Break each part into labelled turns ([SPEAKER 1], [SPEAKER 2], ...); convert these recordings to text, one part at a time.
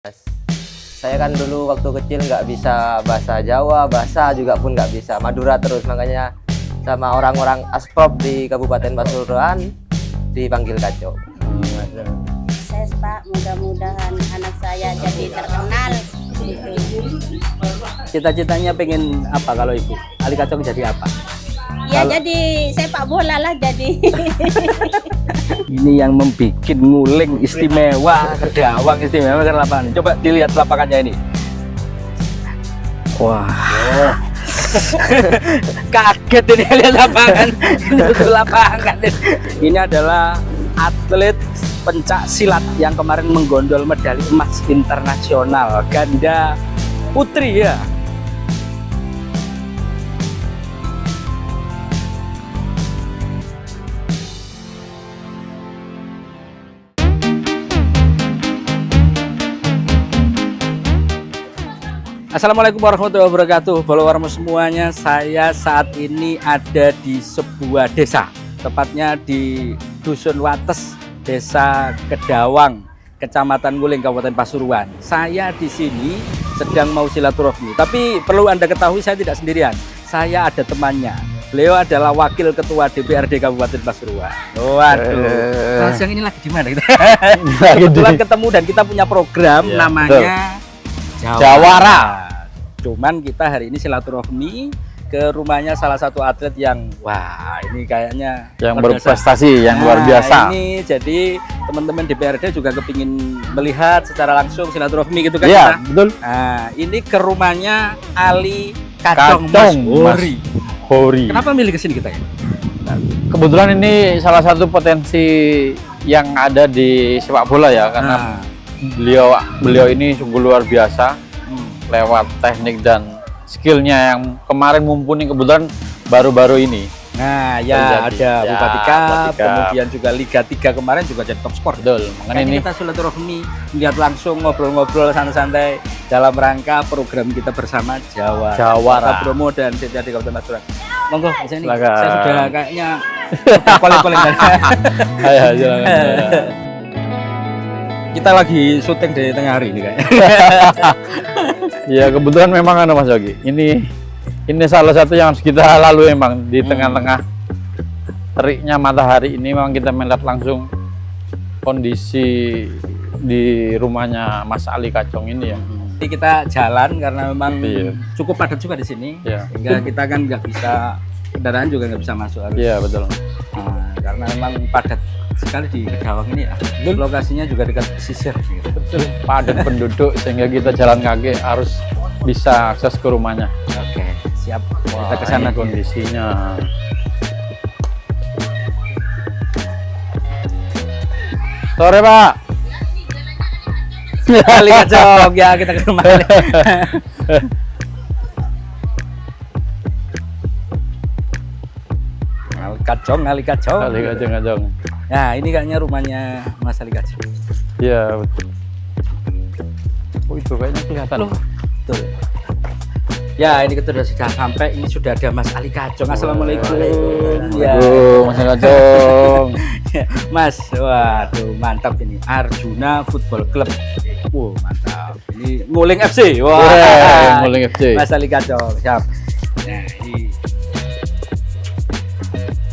[SPEAKER 1] Mas, saya kan dulu waktu kecil nggak bisa bahasa Jawa, bahasa juga pun nggak bisa, Madura terus, makanya sama orang-orang Asprop di Kabupaten Pasuruan dipanggil Kacong.
[SPEAKER 2] Sukses Pak, mudah-mudahan anak saya jadi terkenal.
[SPEAKER 3] Cita-citanya pengen apa kalau ibu? Ali Kacong jadi apa?
[SPEAKER 2] Ya jadi sepak bola lah jadi.
[SPEAKER 3] Ini yang membuat nguling istimewa, Kedawang istimewa kan lapangan. Coba dilihat lapangannya ini. Wah. Kaget ini lihat lapangan. Ini lapangan. Ini adalah atlet pencak silat yang kemarin menggondol medali emas internasional ganda putri ya. Assalamualaikum warahmatullahi wabarakatuh. Followermu semuanya, saya saat ini ada di sebuah desa, tepatnya di Dusun Wates, Desa Kedawang, Kecamatan Nguling, Kabupaten Pasuruan. Saya di sini sedang mau silaturahmi, tapi perlu Anda ketahui saya tidak sendirian. Saya ada temannya. Beliau adalah Wakil Ketua DPRD Kabupaten Pasuruan. Waduh, Mas yang ini lagi di mana? Kebetulan ketemu dan kita punya program namanya Jawara. Cuman kita hari ini silaturahmi ke rumahnya salah satu atlet yang wah ini kayaknya
[SPEAKER 4] yang berprestasi yang luar biasa.
[SPEAKER 3] Ini jadi teman-teman DPRD juga kepingin melihat secara langsung silaturahmi gitu kan?
[SPEAKER 4] Iya,
[SPEAKER 3] kita?
[SPEAKER 4] betul.
[SPEAKER 3] Nah, ini ke rumahnya Ali Kacong, Mas Hori. Kenapa milih kesini kita ya?
[SPEAKER 4] Kebetulan ini salah satu potensi yang ada di sepak bola ya, karena beliau ini sungguh luar biasa lewat teknik dan skillnya yang kemarin mumpuni, kebetulan baru-baru ini.
[SPEAKER 3] Nah ya
[SPEAKER 4] terjadi.
[SPEAKER 3] ada
[SPEAKER 4] Ya,
[SPEAKER 3] Bupati Cup,
[SPEAKER 4] Bupati Cup.
[SPEAKER 3] kemudian juga Liga 3 kemarin juga jadi top skor.
[SPEAKER 4] Betul, makanya ini
[SPEAKER 3] kita silaturahmi, lihat langsung ngobrol-ngobrol santai-santai dalam rangka program kita bersama Jawara Bromo dan DPRD Kabupaten Pasuruan. Monggo, di sini saya sudah kayaknya paling-paling
[SPEAKER 4] ayo silakan.
[SPEAKER 3] Kita lagi syuting di tengah hari ini kayaknya.
[SPEAKER 4] Ya kebetulan memang Mas Yogi. Ini salah satu yang harus kita lalui memang di tengah-tengah teriknya matahari ini, memang kita melihat langsung kondisi di rumahnya Mas Ali Kacong ini ya.
[SPEAKER 3] Jadi kita jalan karena memang cukup padat juga di sini, sehingga kita kan nggak bisa, kendaraan juga nggak bisa masuk harus.
[SPEAKER 4] Iya betul.
[SPEAKER 3] Nah, karena memang padat sekali di Kedawang ini ya. Lokasinya juga dekat pesisir. Gitu.
[SPEAKER 4] Betul. Padat penduduk sehingga kita jalan kaki harus bisa akses ke rumahnya.
[SPEAKER 3] Oke, siap.
[SPEAKER 4] Wah,
[SPEAKER 3] kita ke sana
[SPEAKER 4] kondisinya. Sore Pak.
[SPEAKER 3] Ali Kacong ya, kita ke rumah. Ali Kacong. Nah, ini kayaknya rumahnya Mas Ali Kacong.
[SPEAKER 4] Iya, betul. Oh, itu kayaknya kelihatan.
[SPEAKER 3] Loh, betul. Ya, ini kita sudah sampai. Ini sudah ada Mas Ali Kacong. Assalamualaikum. Ya.
[SPEAKER 4] Mas Ali Kacong.
[SPEAKER 3] Mas, waduh, mantap ini. Arjuna Football Club. Wow, mantap. Ini Nguling FC. Wah,
[SPEAKER 4] Nguling FC.
[SPEAKER 3] Mas Ali Kacong. Siap. Nah,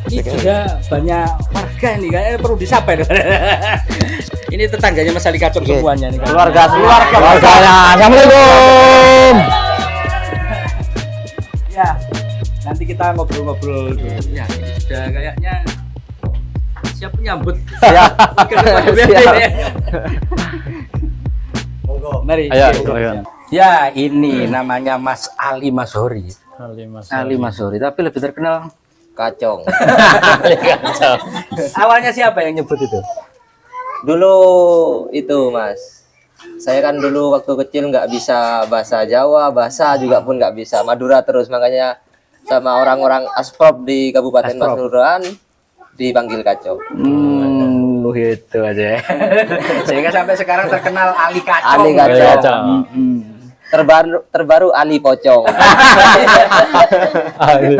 [SPEAKER 3] ini juga banyak warga ini, kayaknya perlu disapa ini. Ini tetangganya Mas Ali Kacong semuanya nih.
[SPEAKER 4] Keluarganya. Assalamualaikum.
[SPEAKER 3] Ya, nanti kita ngobrol-ngobrol dulu. Ya, ini sudah kayaknya siap menyambut.
[SPEAKER 4] Siap.
[SPEAKER 3] Mari.
[SPEAKER 4] Ayo,
[SPEAKER 3] ya, ini namanya Mas Ali Hori. Ali Hori, tapi lebih terkenal
[SPEAKER 1] Kacong.
[SPEAKER 3] Awalnya siapa yang nyebut itu?
[SPEAKER 1] Dulu itu Mas, saya kan dulu waktu kecil nggak bisa bahasa Jawa, bahasa juga pun nggak bisa, Madura terus, makanya sama orang-orang Asprop di Kabupaten Pasuruan dipanggil Kacong.
[SPEAKER 3] Gitu aja. Sehingga sampai sekarang terkenal Ali Kacong.
[SPEAKER 1] Ali Kacong. Terbaru Ali Pocong.
[SPEAKER 3] Ali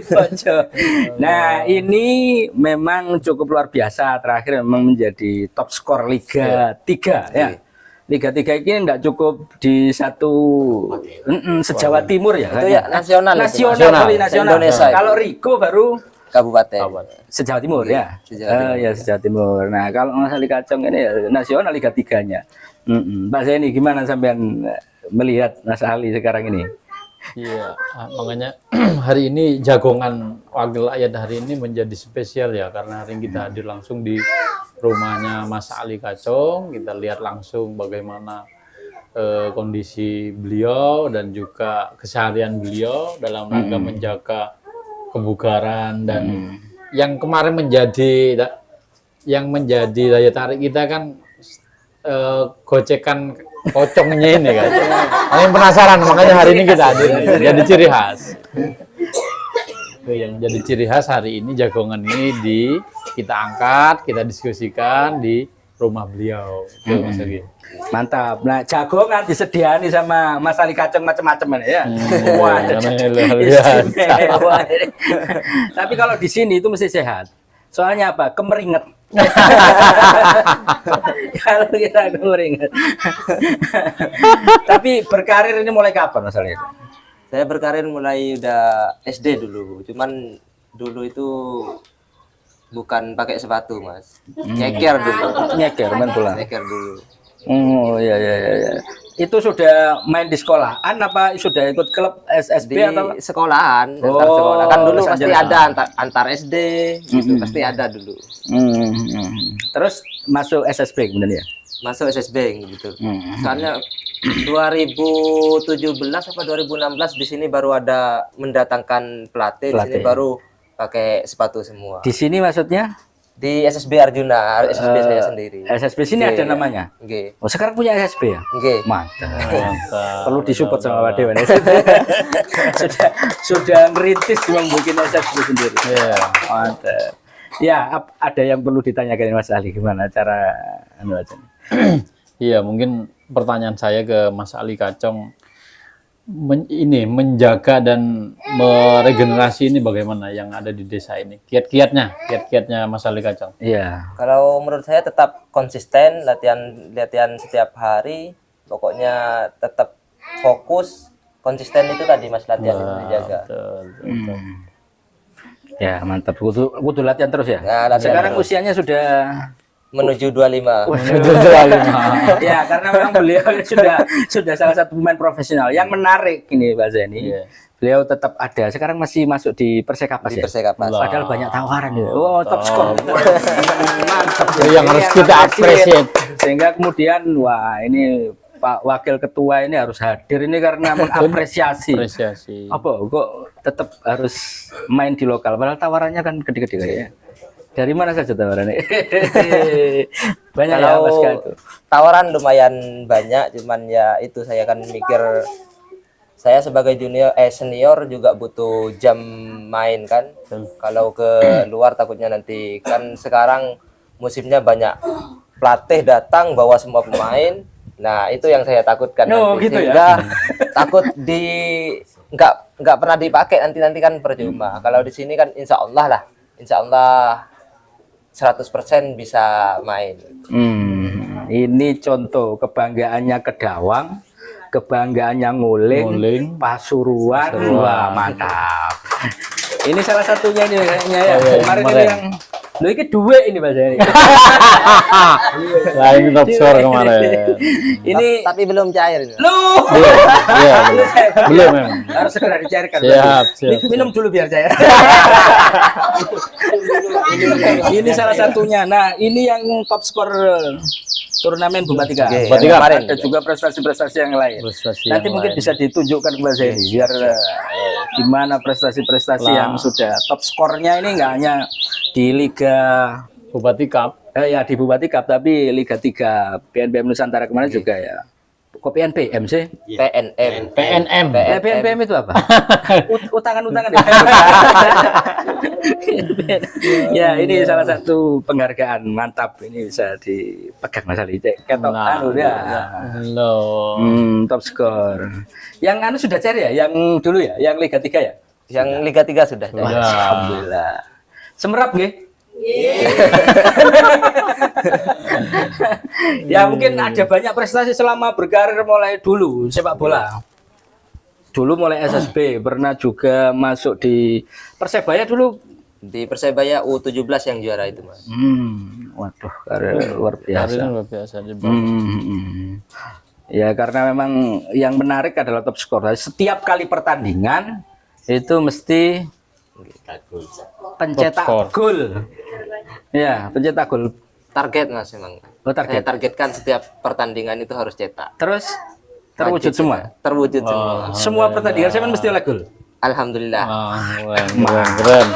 [SPEAKER 3] Pocong. Nah, ini memang cukup luar biasa. Terakhir memang menjadi top skor Liga 3 ya. Liga 3 ini enggak cukup di satu se-Jawa Timur ya.
[SPEAKER 1] Itu ya nasional. itu, Mas.
[SPEAKER 3] Nasional.
[SPEAKER 1] Indonesia.
[SPEAKER 3] Kalau Riko baru
[SPEAKER 1] Kabupaten.
[SPEAKER 3] se-Jawa Timur ya.
[SPEAKER 1] Se-Jawa Timur.
[SPEAKER 3] Ya se-Jawa Timur. Nah, kalau Mas Ali Kacong ini ya nasional Liga 3-nya. Pak Zaini gimana sampean melihat Mas Ali sekarang ini?
[SPEAKER 4] Iya, makanya hari ini jagongan wakil rakyat hari ini menjadi spesial ya, karena hari ini kita hadir langsung di rumahnya Mas Ali Kacong. Kita lihat langsung bagaimana kondisi beliau dan juga keseharian beliau dalam rangka menjaga kebugaran dan yang kemarin menjadi daya tarik kita kan gocekan pocongnya ini kan. Yang penasaran makanya hari ini kita hadir jadi ciri khas. Itu yang jadi ciri khas hari ini, jagongan ini kita angkat, kita diskusikan di rumah beliau. Itu Mas Yogi.
[SPEAKER 3] Mantap. Nah, jagongan disediani sama Mas Ali Kacong macam-macam ya. Wah,
[SPEAKER 4] luar biasa.
[SPEAKER 3] istimewa. Tapi kalau di sini itu mesti sehat. Soalnya apa? Kemeringet. Kalau kita kemeringet. Tapi berkarir ini mulai kapan Mas Ali?
[SPEAKER 1] Saya berkarir mulai udah SD dulu. Cuman dulu itu bukan pakai sepatu, Mas. Nyeker dulu.
[SPEAKER 3] Nyeker main bola.
[SPEAKER 1] Nyeker dulu.
[SPEAKER 3] Oh iya. Itu sudah main di sekolahan apa sudah ikut klub SSB
[SPEAKER 1] Di
[SPEAKER 3] atau
[SPEAKER 1] sekolahan,
[SPEAKER 3] Oh,
[SPEAKER 1] antar sekolah. Kan dulu
[SPEAKER 3] sambil-
[SPEAKER 1] pasti ada antar SD gitu, pasti ada dulu.
[SPEAKER 3] Terus masuk SSB kemudian ya?
[SPEAKER 1] Masuk SSB gitu. Soalnya 2017 apa 2016 di sini baru ada mendatangkan pelatih. Di sini
[SPEAKER 3] Pelatih.
[SPEAKER 1] baru pakai sepatu semua.
[SPEAKER 3] Di sini maksudnya
[SPEAKER 1] Di SSB Arjuna, SSB saya sendiri.
[SPEAKER 3] SSB sini
[SPEAKER 1] Oke.
[SPEAKER 3] ada namanya.
[SPEAKER 1] Oke.
[SPEAKER 3] Oh sekarang punya SSB ya?
[SPEAKER 1] Oke.
[SPEAKER 3] Mantap.
[SPEAKER 4] Mantap.
[SPEAKER 3] Perlu disupport sama Pak Dewan. sudah ngerintis membuat SSB sendiri.
[SPEAKER 4] Iya.
[SPEAKER 3] Mantap. Ya, ada yang perlu ditanyakan Mas Ali gimana cara aja?
[SPEAKER 4] Iya, mungkin pertanyaan saya ke Mas Ali Kacong menjaga dan meregenerasi ini bagaimana yang ada di desa ini? Kiat-kiatnya Mas Ali Kacong.
[SPEAKER 3] Iya.
[SPEAKER 1] Kalau menurut saya tetap konsisten latihan setiap hari. Pokoknya tetap fokus, konsisten itu tadi Mas latihan itu dijaga.
[SPEAKER 4] Betul.
[SPEAKER 3] Ya, mantap. Kudu latihan terus ya.
[SPEAKER 1] Ya, latihan
[SPEAKER 3] Sekarang
[SPEAKER 1] terus.
[SPEAKER 3] usianya sudah
[SPEAKER 1] Menuju 25.
[SPEAKER 3] ya karena memang beliau sudah salah satu pemain profesional yang menarik ini Pak Zaini.
[SPEAKER 4] Iya.
[SPEAKER 3] Beliau tetap ada. Sekarang masih masuk di Persekapas
[SPEAKER 1] Di
[SPEAKER 3] ya.
[SPEAKER 1] Persekapas.
[SPEAKER 3] Padahal banyak tawaran ya. Oh, top skor. Mantap.
[SPEAKER 4] Itu yang harus kita appreciate.
[SPEAKER 3] Sehingga kemudian wah ini Pak Wakil Ketua ini harus hadir ini karena mengapresiasi.
[SPEAKER 4] Apresiasi.
[SPEAKER 3] Apa kok tetap harus main di lokal padahal tawarannya kan gede-gede kayaknya. Dari mana saja tawarannya? Banyak ya Mas
[SPEAKER 1] Kalau
[SPEAKER 3] Katu.
[SPEAKER 1] tawaran lumayan banyak, cuman ya itu saya kan mikir saya sebagai senior juga butuh jam main kan. Kalau ke luar takutnya nanti kan sekarang musimnya banyak pelatih datang bawa semua pemain. Nah, itu yang saya takutkan
[SPEAKER 3] No,
[SPEAKER 1] nanti.
[SPEAKER 3] gitu ya?
[SPEAKER 1] Sehingga takut nggak pernah dipakai nanti kan percuma. Kalau di sini kan insya Allah 100% bisa main.
[SPEAKER 3] Ini contoh kebanggaannya Kedawang, kebanggaannya Nguling, Pasuruan. Wah, mantap. Ini salah satunya ini kayaknya ya. Kemarin ini yang lu ini dua ini Mas ini.
[SPEAKER 4] Lain top score kemarin.
[SPEAKER 3] Ini
[SPEAKER 1] Tapi belum cair.
[SPEAKER 3] lu
[SPEAKER 4] Iya, belum memang.
[SPEAKER 3] harus segera dicairkan.
[SPEAKER 4] Siap.
[SPEAKER 3] Minum dulu biar cair. Ini salah satunya. Nah, ini yang top skor turnamen Bupati Kak.
[SPEAKER 4] Bupati Kak.
[SPEAKER 3] Ada juga prestasi-prestasi yang lain.
[SPEAKER 4] Prestasi
[SPEAKER 3] Nanti
[SPEAKER 4] yang
[SPEAKER 3] mungkin
[SPEAKER 4] lain.
[SPEAKER 3] bisa ditunjukkan kepada saya biar gimana prestasi-prestasi yang sudah top skornya ini enggak hanya di Liga
[SPEAKER 4] Bupati Cup.
[SPEAKER 3] ya di Bupati Cup tapi Liga 3 PNPM Nusantara kemarin juga ya. Kok PNPM sih?
[SPEAKER 1] PNM.
[SPEAKER 4] PNM.
[SPEAKER 3] PNPM itu apa? Utangan-utangan ya. Ya, ini salah satu penghargaan mantap ini bisa dipegang Mas Ali. Ketok
[SPEAKER 4] Nah,
[SPEAKER 3] anu ya.
[SPEAKER 4] Halo.
[SPEAKER 3] Top skor. Yang anu sudah cari ya? Yang dulu ya? Yang Liga 3 ya?
[SPEAKER 1] Yang Liga 3 sudah.
[SPEAKER 3] Wah, alhamdulillah. Semerap nggih? Ya mungkin ada banyak prestasi selama berkarir mulai dulu sepak bola. Dulu mulai SSB, pernah juga masuk di Persebaya dulu.
[SPEAKER 1] Di Persebaya U17 yang juara itu, Mas.
[SPEAKER 3] Waduh, karir luar biasa.
[SPEAKER 4] Karirnya luar biasa.
[SPEAKER 3] Ya karena memang yang menarik adalah top skor. Setiap kali pertandingan itu mesti pencetak
[SPEAKER 4] Top skor.
[SPEAKER 3] gol. Ya, pencetak gol.
[SPEAKER 1] Target, Mas, memang.
[SPEAKER 3] Oh, target.
[SPEAKER 1] Saya targetkan setiap pertandingan itu harus cetak.
[SPEAKER 3] Terus terwujud
[SPEAKER 1] Wajib
[SPEAKER 3] semua.
[SPEAKER 1] cetak. Terwujud semua.
[SPEAKER 3] Semua pertandingan saya mesti oleh gol.
[SPEAKER 1] Alhamdulillah.
[SPEAKER 4] Keren.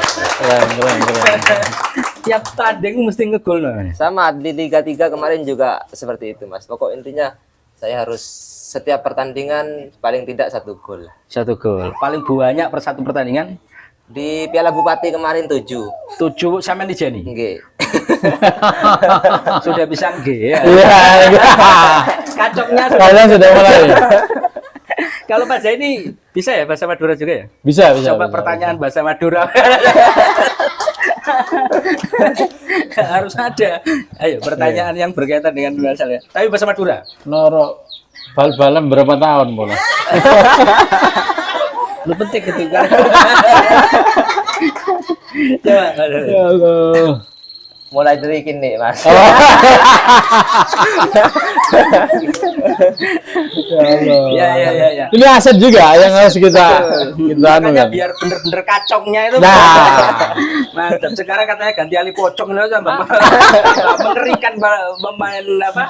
[SPEAKER 3] Tiap tanding mesti ngegol.
[SPEAKER 1] Sama di Liga 3 kemarin juga seperti itu, Mas. Pokok intinya saya harus setiap pertandingan paling tidak 1 gol.
[SPEAKER 3] 1 gol. Paling banyak per satu pertandingan
[SPEAKER 1] Di Piala Bupati kemarin 7.
[SPEAKER 3] 7 sampai di Jenny.
[SPEAKER 1] Nggih.
[SPEAKER 3] Sudah bisa nggih ya.
[SPEAKER 4] Iya.
[SPEAKER 3] Kacoknya
[SPEAKER 4] Kalian sudah mulai.
[SPEAKER 3] Kalau Pak Zai ini bisa ya bahasa Madura juga ya?
[SPEAKER 4] Bisa.
[SPEAKER 3] Coba
[SPEAKER 4] bisa.
[SPEAKER 3] pertanyaan bahasa Madura. Harus ada. Ayo pertanyaan yang berkaitan dengan bahasa ya. Tapi bahasa Madura.
[SPEAKER 4] Noro bal-balan berapa tahun bola?
[SPEAKER 3] Lu penting gitu kan. Coba.
[SPEAKER 4] Ya Allah.
[SPEAKER 1] Mulai dari kini, Mas.
[SPEAKER 4] Ya Allah.
[SPEAKER 3] Ya.
[SPEAKER 4] Ini aset juga yang harus kita anu
[SPEAKER 3] Makanya
[SPEAKER 4] kan.
[SPEAKER 3] biar bener-bener kacongnya itu.
[SPEAKER 4] Nah.
[SPEAKER 3] Mantap. Sekarang katanya ganti Ali Pocong itu sama mengerikan pemain apa?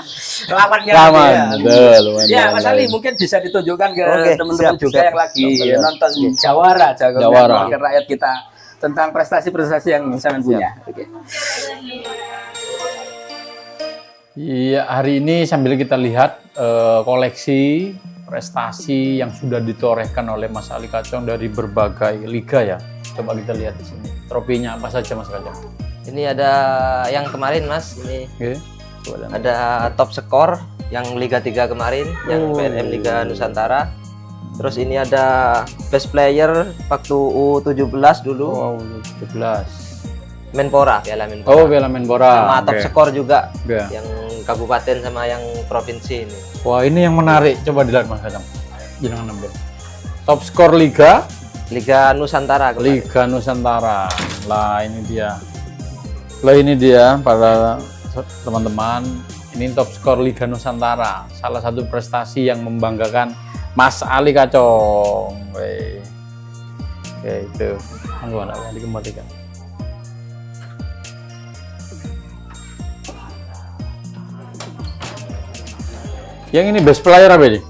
[SPEAKER 3] Lawannya.
[SPEAKER 4] Lawan,
[SPEAKER 3] ya.
[SPEAKER 4] betul.
[SPEAKER 3] Ya, Mas Ali mungkin bisa ditunjukkan ke
[SPEAKER 1] Oke,
[SPEAKER 3] teman-teman
[SPEAKER 1] siap,
[SPEAKER 3] juga
[SPEAKER 1] siap.
[SPEAKER 3] yang lagi
[SPEAKER 1] Siap.
[SPEAKER 3] nonton Jawara,
[SPEAKER 4] Jawara.
[SPEAKER 3] Wakil rakyat kita tentang prestasi-prestasi yang saya punya. Oke.
[SPEAKER 4] Iya, hari ini sambil kita lihat koleksi prestasi yang sudah ditorehkan oleh Mas Ali Kacong dari berbagai liga ya. Coba kita lihat di sini. Trofinya apa saja Mas Kacong?
[SPEAKER 1] Ini ada yang kemarin, Mas. Ini
[SPEAKER 4] Oke. Coba lihat.
[SPEAKER 1] ada top skor yang Liga 3 kemarin, yang
[SPEAKER 4] Oh,
[SPEAKER 1] PNM Liga Nusantara. Terus ini ada best player waktu U17 dulu,
[SPEAKER 4] Wow, 17.
[SPEAKER 1] Menpora, Piala Menpora.
[SPEAKER 4] Oh, Piala Menpora.
[SPEAKER 1] Sama top
[SPEAKER 4] Oke.
[SPEAKER 1] skor juga
[SPEAKER 4] Oke.
[SPEAKER 1] yang kabupaten sama yang provinsi ini.
[SPEAKER 4] Wah, ini yang menarik. Coba dilihat Mas Kacong. Jangan ambil. Top skor Liga
[SPEAKER 1] Liga Nusantara kemarin.
[SPEAKER 4] Liga Nusantara. Lah ini dia. Lah ini dia para teman-teman. Ini top skor Liga Nusantara. Salah satu prestasi yang membanggakan Mas Ali Kacong. Weh. Oke, itu. Monggo nak dikembalikan. Yang ini best player apa ini?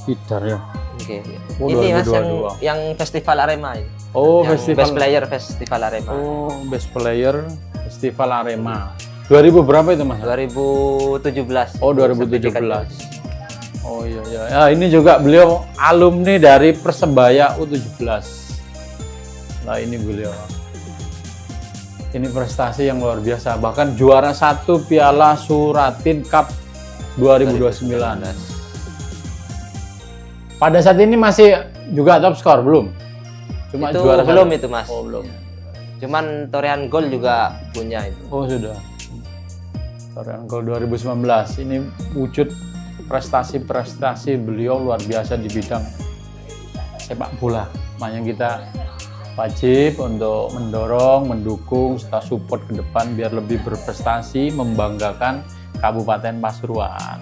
[SPEAKER 4] Tidar ya.
[SPEAKER 1] Oke.
[SPEAKER 4] Oh,
[SPEAKER 1] Ini Mas
[SPEAKER 4] 2022.
[SPEAKER 1] yang Festival Arema ini.
[SPEAKER 4] Oh,
[SPEAKER 1] Yang
[SPEAKER 4] festival.
[SPEAKER 1] best player Festival Arema.
[SPEAKER 4] Oh, best player Festival Arema. 2000 berapa itu Mas?
[SPEAKER 1] 2017.
[SPEAKER 4] Oh, 2017. Oh iya iya. Ya, ini juga beliau alumni dari Persebaya U17. Nah, ini beliau. Ini prestasi yang luar biasa. Bahkan juara 1 Piala Suratin Cup 2029. Pada saat ini masih juga top skor belum? Cuma
[SPEAKER 1] Itu
[SPEAKER 4] juara
[SPEAKER 1] belum
[SPEAKER 4] 1.
[SPEAKER 1] itu, Mas.
[SPEAKER 4] Oh, belum.
[SPEAKER 1] Cuman torehan gol juga punya itu.
[SPEAKER 4] Oh, sudah. Torehan gol 2019. Ini wujud prestasi-prestasi beliau luar biasa di bidang sepak bola. Makanya kita wajib untuk mendorong, mendukung, serta support ke depan biar lebih berprestasi, membanggakan Kabupaten Pasuruan.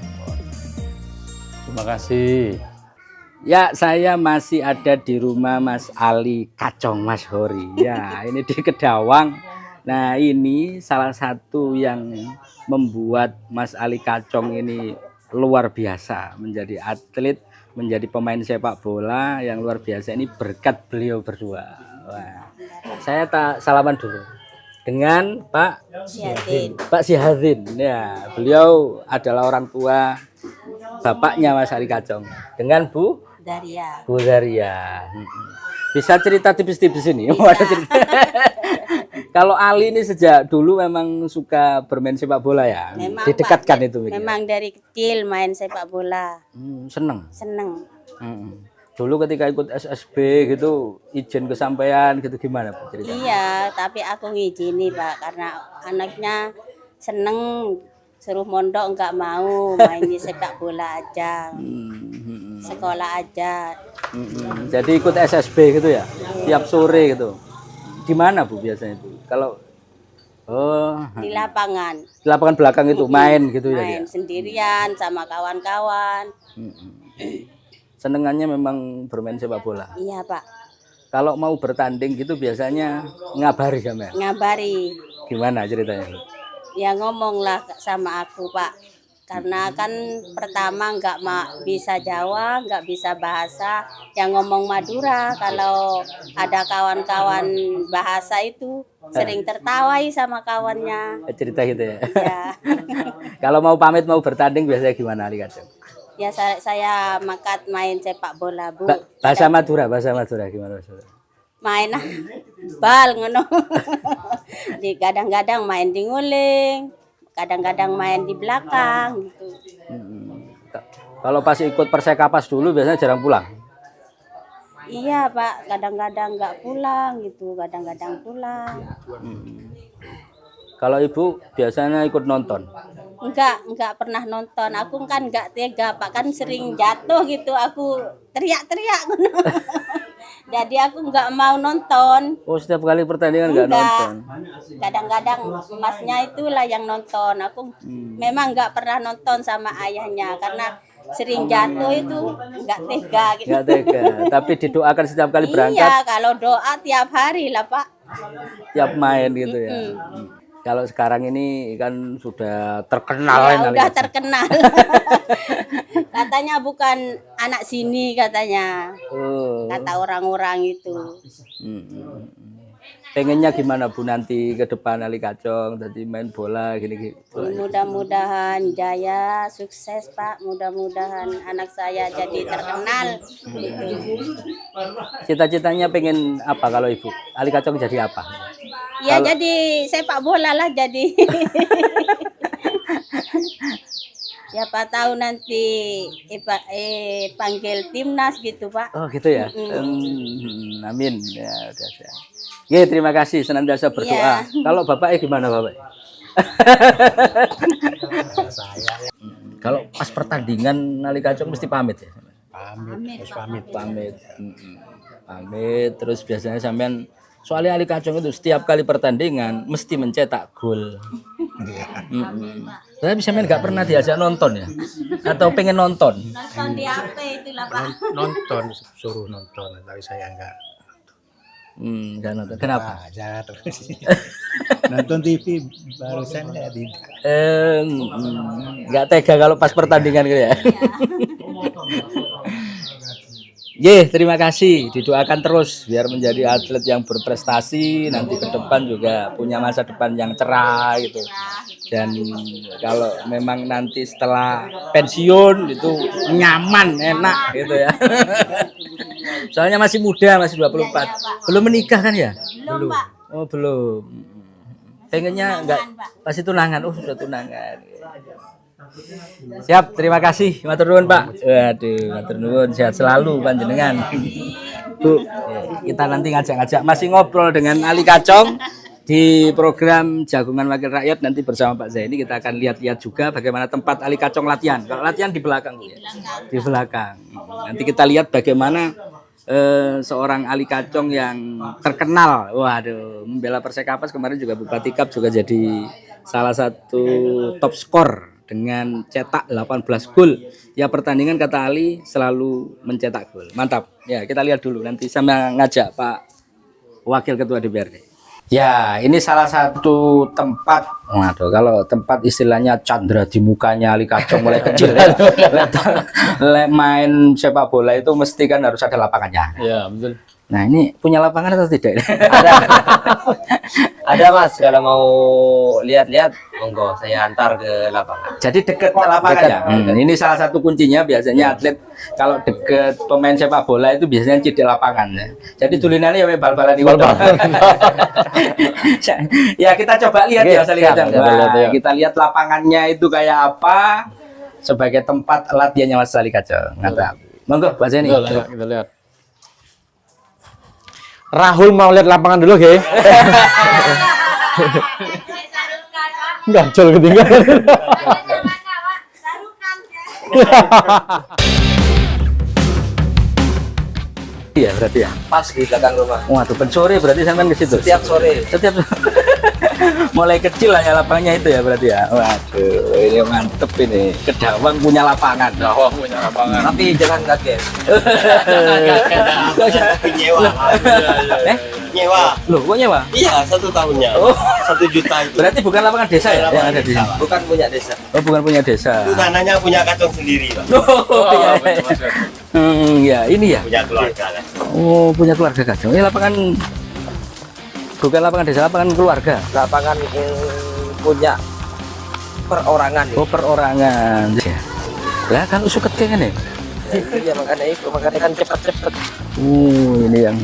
[SPEAKER 4] Terima kasih.
[SPEAKER 3] Ya, saya masih ada di rumah Mas Ali Kacong, Mas Hori. Ya, ini di Kedawang. Nah, ini salah satu yang membuat Mas Ali Kacong ini luar biasa. Menjadi atlet, menjadi pemain sepak bola yang luar biasa. Ini berkat beliau berdua. Wah, saya tak salaman dulu dengan Pak
[SPEAKER 2] Siatin.
[SPEAKER 3] Pak Sihadin. Ya, beliau adalah orang tua bapaknya Mas Ali Kacong. Dengan Bu
[SPEAKER 2] Daria.
[SPEAKER 3] Bu Daria. Bisa cerita tipis-tipis ini. Mau ada cerita. Kalau Ali ini sejak dulu memang suka bermain sepak bola ya.
[SPEAKER 2] Memang,
[SPEAKER 3] Didekatkan
[SPEAKER 2] Pak,
[SPEAKER 3] itu.
[SPEAKER 2] Memang dari kecil main sepak bola.
[SPEAKER 3] Seneng.
[SPEAKER 2] Seneng.
[SPEAKER 3] Mm. Dulu ketika ikut SSB gitu, izin kesampaian gitu gimana Pak ceritanya?
[SPEAKER 2] Iya, tapi aku ngizini Pak karena anaknya seneng suruh mondok nggak mau mainnya sepak bola aja, sekolah aja.
[SPEAKER 3] Jadi ikut SSB gitu ya, tiap sore gitu. Di mana Bu biasanya itu? Kalau
[SPEAKER 2] Di lapangan
[SPEAKER 3] di lapangan belakang itu main gitu ya?
[SPEAKER 2] main sendirian sama kawan-kawan.
[SPEAKER 3] Senengannya memang bermain sepak bola.
[SPEAKER 2] Iya Pak,
[SPEAKER 3] Kalau mau bertanding gitu biasanya ngabari sama.
[SPEAKER 2] ngabari.
[SPEAKER 3] Gimana ceritanya?
[SPEAKER 2] Ya ngomonglah sama aku Pak, karena kan pertama nggak bisa Jawa, nggak bisa bahasa, yang ngomong Madura. Kalau ada kawan-kawan bahasa itu sering tertawai sama kawannya.
[SPEAKER 3] Cerita gitu ya.
[SPEAKER 2] Ya,
[SPEAKER 3] Kalau mau pamit mau bertanding biasanya gimana Ali Kacang?
[SPEAKER 2] ya saya makat main sepak bola Bu.
[SPEAKER 3] Bahasa Madura gimana bahasa Madura?
[SPEAKER 2] Main bal ngono. Di kadang-kadang main di nguling, kadang-kadang main di belakang gitu.
[SPEAKER 3] Kalau pas ikut Persekapas dulu biasanya jarang pulang.
[SPEAKER 2] Iya Pak, kadang-kadang nggak pulang gitu, kadang-kadang pulang.
[SPEAKER 3] Kalau Ibu biasanya ikut nonton.
[SPEAKER 2] Enggak pernah nonton. Aku kan enggak tega Pak, kan sering jatuh gitu. Aku teriak-teriak ngono. Jadi aku enggak mau nonton.
[SPEAKER 3] Oh, setiap kali pertandingan nggak
[SPEAKER 2] Enggak.
[SPEAKER 3] nonton.
[SPEAKER 2] Kadang-kadang masnya itulah yang nonton. Aku memang enggak pernah nonton sama ayahnya karena sering jatuh itu enggak tega gitu.
[SPEAKER 3] Nggak tega. Tapi didoakan setiap kali berangkat,
[SPEAKER 2] Iya, kalau doa tiap hari lah Pak.
[SPEAKER 3] tiap main gitu ya. Kalau sekarang ini kan sudah terkenal
[SPEAKER 2] Ya,
[SPEAKER 3] Ali
[SPEAKER 2] udah
[SPEAKER 3] Kacang.
[SPEAKER 2] terkenal. Katanya bukan anak sini katanya.
[SPEAKER 3] Oh.
[SPEAKER 2] Kata orang-orang itu.
[SPEAKER 3] Pengennya gimana Bu nanti ke depan Ali Kacang tadi main bola gini-gini.
[SPEAKER 2] Mudah-mudahan jaya, sukses Pak. Mudah-mudahan anak saya jadi terkenal.
[SPEAKER 3] Cita-citanya pengen apa kalau Ibu? Ali Kacang jadi apa?
[SPEAKER 2] Ya jadi sepak bola lah jadi. Siapa tahu nanti panggil timnas gitu Pak.
[SPEAKER 3] Oh gitu ya. Amin. Ya udah. Ya terima kasih senantiasa berdoa.
[SPEAKER 2] Iya.
[SPEAKER 3] Kalau bapaknya gimana bapak? Kalau pas pertandingan Ali Kacang mesti pamit ya. Pamit. Pamit. Terus biasanya sampean soalnya Ali Kacang itu setiap kali pertandingan mesti mencetak gol. Tapi sampean nggak pernah diajak nonton ya? Atau pengen nonton?
[SPEAKER 2] Nonton di HP itulah Pak.
[SPEAKER 5] Nonton, suruh nonton, tapi saya enggak.
[SPEAKER 3] Nggak nonton. Kenapa?
[SPEAKER 5] Aja terus. Nonton TV barusan ya tidak.
[SPEAKER 3] Nggak tega kalau pas pertandingan gitu ya. Ye, terima kasih. Didoakan terus biar menjadi atlet yang berprestasi, nanti ke depan juga punya masa depan yang cerah gitu. Dan kalau memang nanti setelah pensiun itu nyaman, enak gitu ya. Soalnya masih muda, masih 24. Belum menikah kan ya?
[SPEAKER 2] Belum Pak.
[SPEAKER 3] Oh, belum. Pengennya enggak pasti tunangan. Oh, sudah tunangan. Siap, terima kasih. Matur nuwun, Pak. Waduh, matur nuwun, sehat selalu panjenengan. Bu, kita nanti ngajak-ngajak masih ngobrol dengan Ali Kacang di program Jagungan Wakil Rakyat nanti bersama Pak Zaini kita akan lihat-lihat juga bagaimana tempat Ali Kacang latihan. Kalau latihan di belakang, Bu ya. Di belakang. Nanti kita lihat bagaimana seorang Ali Kacang yang terkenal. Waduh, membela Persekapas kemarin juga Bupati Cup juga jadi salah satu top skor dengan cetak 18 gol. Ya pertandingan kata Ali selalu mencetak gol. Mantap. Ya, kita lihat dulu nanti sama ngajak Pak Wakil Ketua DPRD. Ya, ini salah satu tempat. Waduh, kalau tempat istilahnya Chandra di mukanya Ali Kacang mulai kecil ya. Main sepak bola itu mesti kan harus ada lapangannya.
[SPEAKER 4] Ya betul.
[SPEAKER 3] Nah, ini punya lapangan atau tidak?
[SPEAKER 1] Ada Mas, kalau mau lihat-lihat, monggo saya antar ke lapangan.
[SPEAKER 3] Jadi dekat lapangannya. Ini salah satu kuncinya biasanya atlet kalau dekat pemain sepak bola itu biasanya cedek lapangan. Ya. Jadi tulinannya ya bal-balan di Ya kita coba lihat ya,
[SPEAKER 4] Siap,
[SPEAKER 3] kita lihat lapangannya itu kayak apa sebagai tempat latihannya Mas Ali Kacang. Mantap. Monggo Pak Zeni.
[SPEAKER 4] Kita lihat. Rahul mau lihat lapangan dulu, Ge. Gacol ketinggalan.
[SPEAKER 3] Iya berarti ya.
[SPEAKER 1] Pas di belakang rumah.
[SPEAKER 3] Waduh, sore berarti sampean ke situ.
[SPEAKER 1] Setiap sore.
[SPEAKER 3] Setiap mulai kecil lah ya lapangnya itu ya berarti ya. Waduh, ini mantep ini. Kedawang punya lapangan.
[SPEAKER 4] Kedawang punya lapangan.
[SPEAKER 1] Tapi jangan kaget.
[SPEAKER 6] Nyewa. Nyewa.
[SPEAKER 3] Loh, kok nyewa?
[SPEAKER 6] Iya, 1 tahunnya.
[SPEAKER 3] Oh.
[SPEAKER 6] 1 juta itu.
[SPEAKER 3] Berarti bukan lapangan desa ya yang ada di sini.
[SPEAKER 1] Bukan punya desa.
[SPEAKER 3] Oh, bukan punya desa.
[SPEAKER 6] Itu tanahnya punya kacang sendiri, Pak.
[SPEAKER 3] Oh, iya, iya. Ya, ini ya.
[SPEAKER 6] Punya keluarga lah.
[SPEAKER 3] Oh, punya keluarga kacang. Ini lapangan bukan lapangan desa, lapangan keluarga.
[SPEAKER 1] Lapangan punya perorangan.
[SPEAKER 3] Oh, perorangan. Ya. Lah kalau suket kan ya.
[SPEAKER 1] Iya makanya kan cepat-cepat.
[SPEAKER 3] Ini yang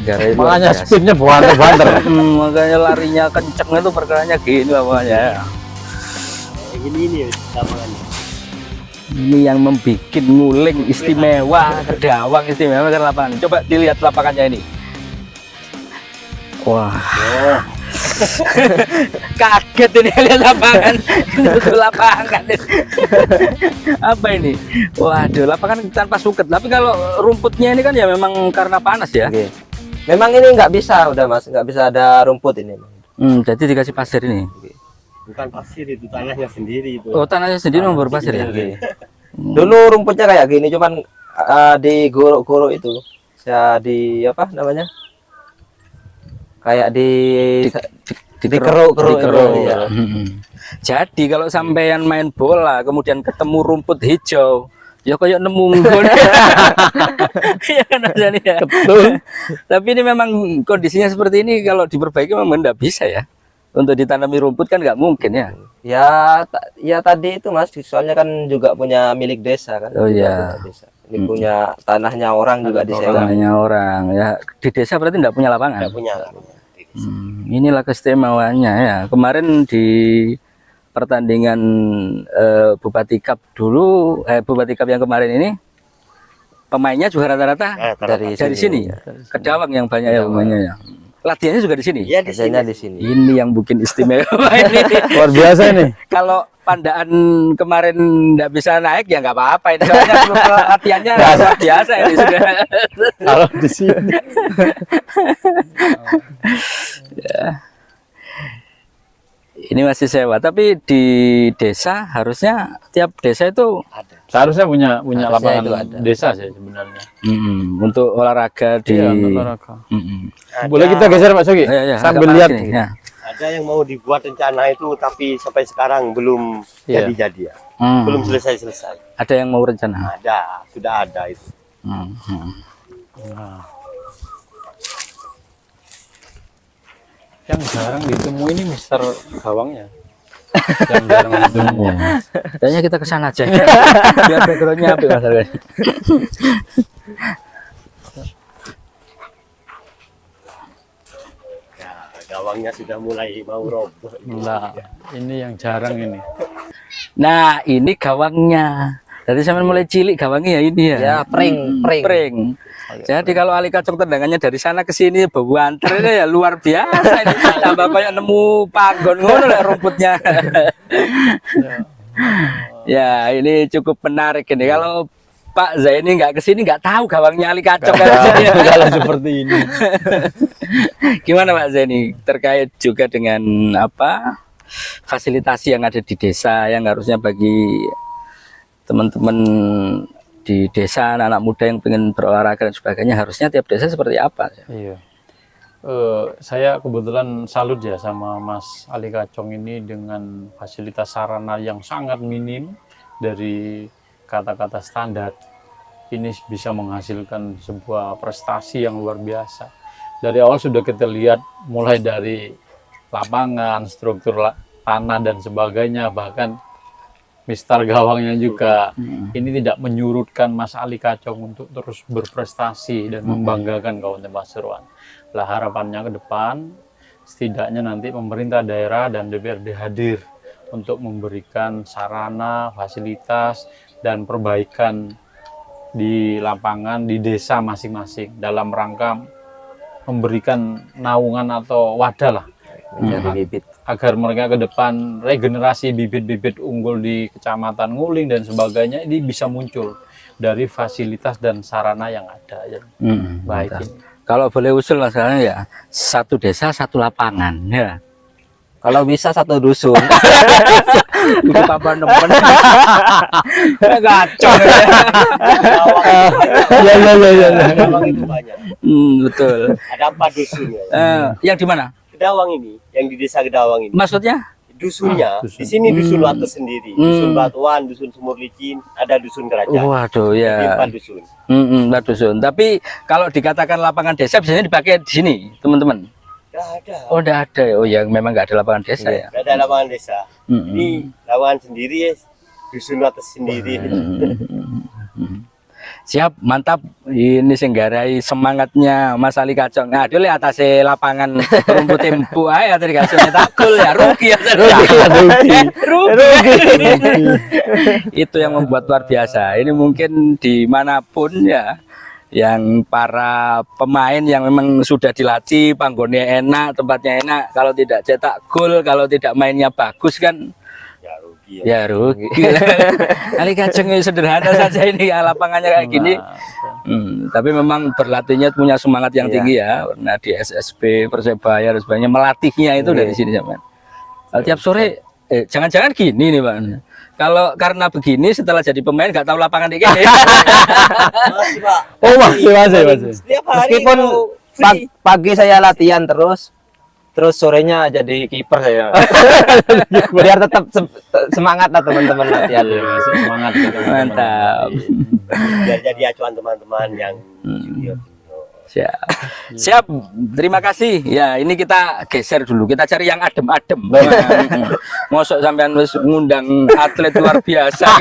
[SPEAKER 3] garai luar
[SPEAKER 4] Makanya
[SPEAKER 3] biasa.
[SPEAKER 4] speednya banter-banter.
[SPEAKER 3] Makanya larinya kenceng itu perkaranya gini lapangannya.
[SPEAKER 6] Ini lapangannya.
[SPEAKER 3] Ini yang membuat nguling istimewa, kedawang istimewa kan lapangan. Coba dilihat lapangannya ini. Wah. Kaget ini lihat lapangan. Itu lapangan. Apa ini? Waduh, lapangan tanpa suket. Tapi kalau rumputnya ini kan ya memang karena panas ya.
[SPEAKER 1] Oke. Memang ini nggak bisa udah Mas, nggak bisa ada rumput ini.
[SPEAKER 3] Jadi dikasih pasir ini.
[SPEAKER 6] Bukan pasir itu, tanahnya sendiri itu.
[SPEAKER 3] Oh, tanahnya sendiri memang berpasir ya.
[SPEAKER 1] Oke. Dulu rumputnya kayak gini, cuman di goro-goro itu, ya di apa namanya? Kayak di keruk-keruk itu, ya.
[SPEAKER 3] Jadi kalau sampean main bola kemudian ketemu rumput hijau, ya kayak nemu nggon. Iya kan Mas Jani ya.
[SPEAKER 4] Betul.
[SPEAKER 3] Tapi ini memang kondisinya seperti ini kalau diperbaiki memang enggak bisa ya. Untuk ditanami rumput kan nggak mungkin ya.
[SPEAKER 1] Ya tadi itu Mas, soalnya kan juga punya milik desa kan.
[SPEAKER 3] Oh,
[SPEAKER 1] Juga
[SPEAKER 3] iya.
[SPEAKER 1] punya desa. Ini punya tanahnya orang juga disewa.
[SPEAKER 3] Tanahnya orang ya. Di desa berarti enggak punya lapangan.
[SPEAKER 6] Nggak punya.
[SPEAKER 3] Inilah keistimewaannya ya. Kemarin di pertandingan Bupati Cup dulu, Bupati Cup yang kemarin ini pemainnya juga rata-rata dari sini. Kedawang yang banyak ya pemainnya ya. Latihannya juga di sini.
[SPEAKER 6] Iya, di sini.
[SPEAKER 1] Kerjanya di sini.
[SPEAKER 3] Ini yang bikin istimewa ini.
[SPEAKER 4] Luar biasa ini.
[SPEAKER 3] Kalau Pandaan kemarin nggak bisa naik ya nggak apa-apa. Ini soalnya latihannya luar biasa ini sudah.
[SPEAKER 4] Kalau di sini.
[SPEAKER 3] Ya. Ini masih sewa, tapi di desa harusnya tiap desa itu
[SPEAKER 4] Seharusnya punya
[SPEAKER 1] Harusnya
[SPEAKER 4] lapangan
[SPEAKER 1] itu ada.
[SPEAKER 4] desa sih sebenarnya.
[SPEAKER 3] untuk olahraga di.
[SPEAKER 4] Iya, untuk olahraga.
[SPEAKER 6] Ada-
[SPEAKER 4] Boleh kita geser Pak Sogi?
[SPEAKER 3] Ya,
[SPEAKER 4] Sambil
[SPEAKER 3] agak
[SPEAKER 4] lihat.
[SPEAKER 3] panas ini, ya.
[SPEAKER 6] Ada yang mau dibuat rencana itu tapi sampai sekarang belum
[SPEAKER 4] Iya.
[SPEAKER 6] jadi-jadi ya.
[SPEAKER 3] Hmm.
[SPEAKER 6] Belum selesai-selesai.
[SPEAKER 3] Ada yang mau rencana.
[SPEAKER 6] Ada, sudah ada itu.
[SPEAKER 4] Nah. Yang jarang ditemui ini Mister Gawangnya. Yang jarang ditemui.
[SPEAKER 3] Kayaknya kita ke sana aja. Biar backgroundnya apa Mas?
[SPEAKER 6] Ya, gawangnya sudah mulai mau roboh.
[SPEAKER 4] Nah, ini yang jarang ini.
[SPEAKER 3] Nah, ini gawangnya. Dari zaman mulai cilik gawangnya ya ini ya.
[SPEAKER 1] Ya, pring.
[SPEAKER 3] Pring. Jadi kalau Ali Kacung tendangannya dari sana ke sini bau antrenya ya luar biasa ini. Tambah kayak nemu panggon ngono lah rumputnya. Ya, ini cukup menarik ini. Kalau Pak Zaini nggak kesini nggak tahu gawangnya Ali Kacung.
[SPEAKER 4] Kalau seperti ini.
[SPEAKER 3] Gimana Pak Zaini terkait juga dengan apa fasilitasi yang ada di desa yang harusnya bagi teman-teman di desa, anak-anak muda yang pengen berolahraga dan sebagainya, harusnya tiap desa seperti apa?
[SPEAKER 4] Iya. Saya kebetulan salut ya sama Mas Ali Kacong ini dengan fasilitas sarana yang sangat minim dari kata-kata standar. Ini bisa menghasilkan sebuah prestasi yang luar biasa. Dari awal sudah kita lihat mulai dari lapangan, struktur tanah dan sebagainya, bahkan Mister Gawangnya juga ini tidak menyurutkan Mas Ali Kacong untuk terus berprestasi dan membanggakan Kabupaten Pasuruan. Lah harapannya ke depan setidaknya nanti pemerintah daerah dan DPRD hadir untuk memberikan sarana, fasilitas dan perbaikan di lapangan, di desa masing-masing dalam rangka memberikan naungan atau wadah lah
[SPEAKER 1] Mencari bibit.
[SPEAKER 4] agar mereka ke depan regenerasi bibit-bibit unggul di Kecamatan Nguling dan sebagainya ini bisa muncul dari fasilitas dan sarana yang ada ya. Baik.
[SPEAKER 3] Mantap. Kalau boleh usul masalahnya ya satu desa satu lapangan ya.
[SPEAKER 1] Kalau bisa satu dusun.
[SPEAKER 3] Itu kapan temen. Gacor.
[SPEAKER 4] Ya.
[SPEAKER 6] Kedawang itu banyak.
[SPEAKER 3] Betul.
[SPEAKER 6] Ada 4 dusun ya.
[SPEAKER 3] Yang di mana?
[SPEAKER 6] Kedawang ini, yang di desa Kedawang ini.
[SPEAKER 3] Maksudnya?
[SPEAKER 6] Dusunnya, di sini dusun Wates sendiri, dusun Batuan, dusun Sumur Licin, ada dusun Kerajaan.
[SPEAKER 3] Waduh
[SPEAKER 6] Jadi
[SPEAKER 3] ya.
[SPEAKER 6] 4 dusun.
[SPEAKER 3] Empat dusun. Tapi kalau dikatakan lapangan desa biasanya dipakai di sini, teman-teman.
[SPEAKER 6] Nggak ada.
[SPEAKER 3] Oh, enggak ada. Oh ya, memang enggak ada lapangan desa ya.
[SPEAKER 6] Nggak ada lapangan desa. Ini lapangan sendiri ya, dusun Wates sendiri.
[SPEAKER 3] Siap, mantap. Ini senggarai semangatnya Mas Ali Kacong. Nah, dulu atas lapangan rumput tempo aja tadi Kacongnya takul ya, rugi ya. Rugi. Itu yang membuat luar biasa. Ini mungkin dimanapun ya, yang para pemain yang memang sudah dilatih, panggonnya enak, tempatnya enak. Kalau tidak cetak gol, kalau tidak mainnya bagus kan,
[SPEAKER 6] Ya rugi ya.
[SPEAKER 3] ya rugi. Ali Kacong sederhana saja ini ya, lapangannya kayak gini. Tapi memang berlatihnya punya semangat yang tinggi ya. Nah di SSB Persebaya dan sebagainya melatihnya itu dari sini sampai. Tiap sore, jangan-jangan gini nih Pak. Kalau karena begini setelah jadi pemain nggak tahu lapangan di sini.
[SPEAKER 6] Masih Pak.
[SPEAKER 4] Oh masih.
[SPEAKER 6] Setiap hari
[SPEAKER 1] Meskipun
[SPEAKER 6] kalau free.
[SPEAKER 1] pagi saya latihan terus sorenya jadi kiper saya. Biar tetap semangat lah teman-teman latihan.
[SPEAKER 4] Semangat gitu.
[SPEAKER 3] Mantap.
[SPEAKER 6] Biar jadi acuan teman-teman yang junior.
[SPEAKER 3] Siap. Siap. Terima kasih. Ya, ini kita geser dulu. Kita cari yang adem-adem. Mosok sampean wis ngundang atlet luar biasa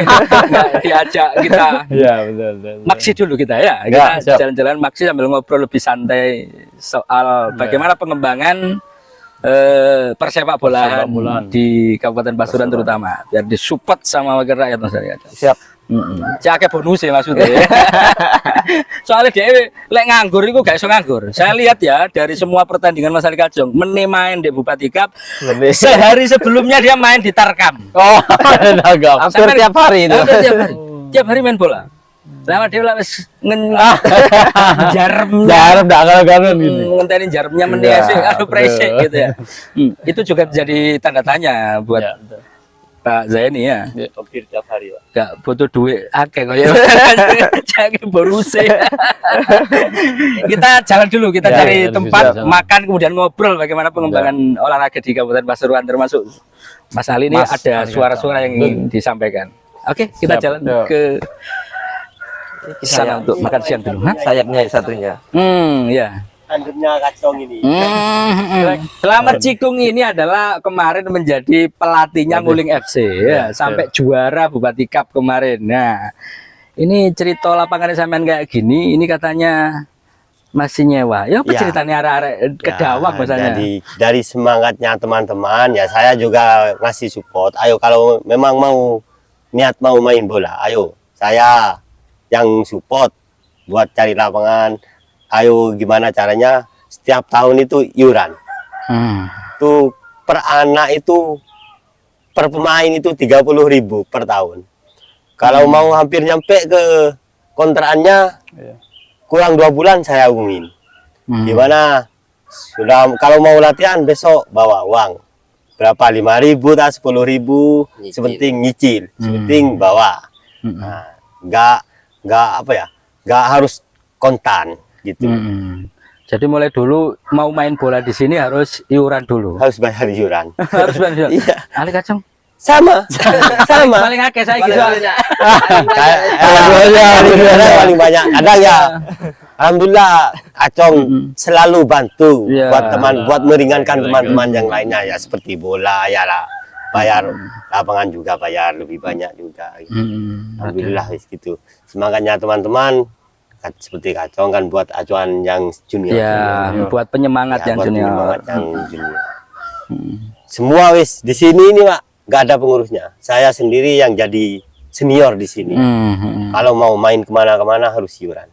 [SPEAKER 3] nggak diajak kita.
[SPEAKER 4] Iya betul.
[SPEAKER 3] Maksi dulu kita ya.
[SPEAKER 4] Ya,
[SPEAKER 3] Kita
[SPEAKER 4] siap.
[SPEAKER 3] jalan-jalan maksi sambil ngobrol lebih santai soal bagaimana pengembangan persepak bolaan di Kabupaten Pasuruan terutama biar disupport sama wakil rakyat Mas Ali Kacong.
[SPEAKER 1] Siap.
[SPEAKER 3] Cake bonus ya maksudnya. Soalnya dia lek nganggur itu gak iso nganggur. Saya lihat ya dari semua pertandingan Mas Ali Kacong, meni main di Bupati Cup, sehari sebelumnya dia main di Tarkam.
[SPEAKER 4] Oh, agak.
[SPEAKER 1] Hampir tiap hari itu.
[SPEAKER 3] Hampir tiap hari main bola. Lama dia lah wis jaremnya.
[SPEAKER 4] Jarem dak kalau gitu.
[SPEAKER 3] Ngenteni jaremnya meni
[SPEAKER 4] Iya,
[SPEAKER 3] sih aduh presek
[SPEAKER 4] betul.
[SPEAKER 3] gitu ya. Itu juga jadi tanda tanya buat
[SPEAKER 4] Ya, betul.
[SPEAKER 3] Pak Zaini ya.
[SPEAKER 6] Hampir tiap hari Pak.
[SPEAKER 3] Gak butuh duit akeh kaya cake bonus. Kita jalan dulu, kita
[SPEAKER 4] Ya,
[SPEAKER 3] cari
[SPEAKER 4] ya,
[SPEAKER 3] tempat
[SPEAKER 4] bisa.
[SPEAKER 3] makan kemudian ngobrol bagaimana pengembangan olahraga di Kabupaten Pasuruan termasuk Mas Ali ini
[SPEAKER 4] Mas
[SPEAKER 3] ada
[SPEAKER 4] Ali
[SPEAKER 3] suara-suara yang disampaikan. Oke, kita
[SPEAKER 4] Siap.
[SPEAKER 3] jalan
[SPEAKER 4] Ya.
[SPEAKER 3] ke sana untuk makan siang dulu. Hah?
[SPEAKER 1] Sayapnya satunya.
[SPEAKER 3] Ya.
[SPEAKER 6] Tandemnya Kacong ini.
[SPEAKER 3] Selamat Cikung ini adalah kemarin menjadi pelatihnya Nguling FC ya, sampai juara Bupati Cup kemarin. Nah, ini cerita lapangan sampean kayak gini, ini katanya masih nyewa. Ya apa
[SPEAKER 6] Ya.
[SPEAKER 3] ceritanya arek-arek Kedawang misalnya.
[SPEAKER 6] Jadi dari semangatnya teman-teman ya saya juga ngasih support. Ayo kalau memang mau niat mau main bola, ayo saya yang support buat cari lapangan. Ayo gimana caranya? Setiap tahun itu iuran. Tuh per anak itu per pemain itu 30.000 per tahun. Kalau mau hampir nyampe ke kontraannya kurang 2 bulan saya hubungin. Gimana? Sudah kalau mau latihan besok bawa uang. Berapa? 5.000 atau 10.000, sepenting nyicil, sepenting bawa. Nah, nggak apa ya? Nggak harus kontan gitu.
[SPEAKER 3] Jadi mulai dulu mau main bola di sini harus iuran dulu.
[SPEAKER 6] Harus bayar iuran.
[SPEAKER 3] Harus bayar.
[SPEAKER 6] Iya.
[SPEAKER 3] Ali Kacong.
[SPEAKER 6] Sama. Sama.
[SPEAKER 3] Paling akeh saya gitu soalnya.
[SPEAKER 6] Alhamdulillah paling banyak. Kadang ya. Alhamdulillah Kacong selalu bantu
[SPEAKER 3] Ya.
[SPEAKER 6] buat buat meringankan teman-teman yang lainnya ya seperti bola ya lah. Bayar lapangan juga bayar lebih banyak juga. Gitu. Alhamdulillah gitu. Semangatnya teman-teman seperti Kacong kan buat acuan yang junior.
[SPEAKER 3] Ya, buat penyemangat yang
[SPEAKER 6] buat
[SPEAKER 3] junior.
[SPEAKER 6] penyemangat yang junior. Semua wis di sini ini Pak nggak ada pengurusnya. Saya sendiri yang jadi senior di sini. Kalau mau main kemana-kemana harus iuran.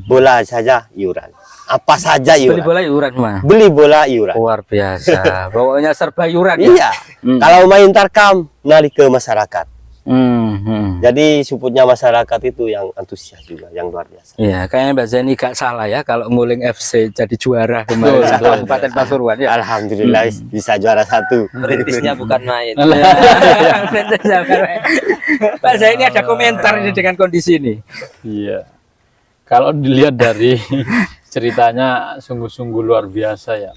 [SPEAKER 6] Bola saja iuran. Apa saja
[SPEAKER 3] Beli
[SPEAKER 6] iuran.
[SPEAKER 3] bola iuran mah.
[SPEAKER 6] Beli bola iuran.
[SPEAKER 3] Luar biasa. Pokoknya serba iuran ya.
[SPEAKER 6] Iya. Kalau main tarkam, nari ke masyarakat. Jadi supportnya masyarakat itu yang antusias juga, yang luar biasa.
[SPEAKER 3] Iya, kayaknya Mbak Zaini gak salah ya kalau Nguling FC jadi juara kemarin
[SPEAKER 4] Betul, betul.
[SPEAKER 3] Kabupaten Pasuruan ya.
[SPEAKER 6] Alhamdulillah bisa juara 1.
[SPEAKER 1] Perintisnya bukan main.
[SPEAKER 3] Pak Zaini ada komentar ini dengan kondisi ini.
[SPEAKER 4] Iya. Kalau dilihat dari ceritanya sungguh-sungguh luar biasa ya.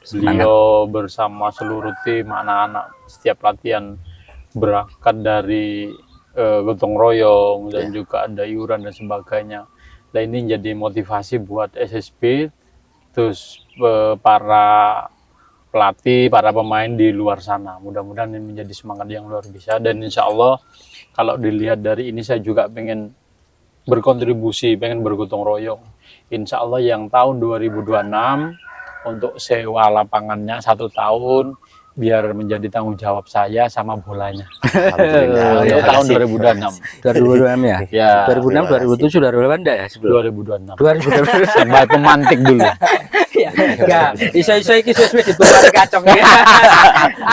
[SPEAKER 4] Beliau bersama seluruh tim anak-anak setiap latihan berangkat dari gotong royong dan juga ada iuran dan sebagainya. Nah ini jadi motivasi buat SSB, terus para pelatih, para pemain di luar sana. Mudah-mudahan ini menjadi semangat yang luar biasa dan insya Allah kalau dilihat dari ini saya juga pengen berkontribusi, pengen bergotong royong. Insya Allah yang tahun 2026 untuk sewa lapangannya 1 tahun biar menjadi tanggung jawab saya sama bolanya.
[SPEAKER 6] Alhamdulillah.
[SPEAKER 4] Untuk tahun 2026.
[SPEAKER 3] 2026 ya?
[SPEAKER 4] Ya,
[SPEAKER 3] 2006, 2007 sudah relevant ya sebelum?
[SPEAKER 4] 2026.
[SPEAKER 3] 2026.
[SPEAKER 4] Sampai pemantik dulu.
[SPEAKER 3] Enggak, iso-iso iki sesuai dibuat kacang ya.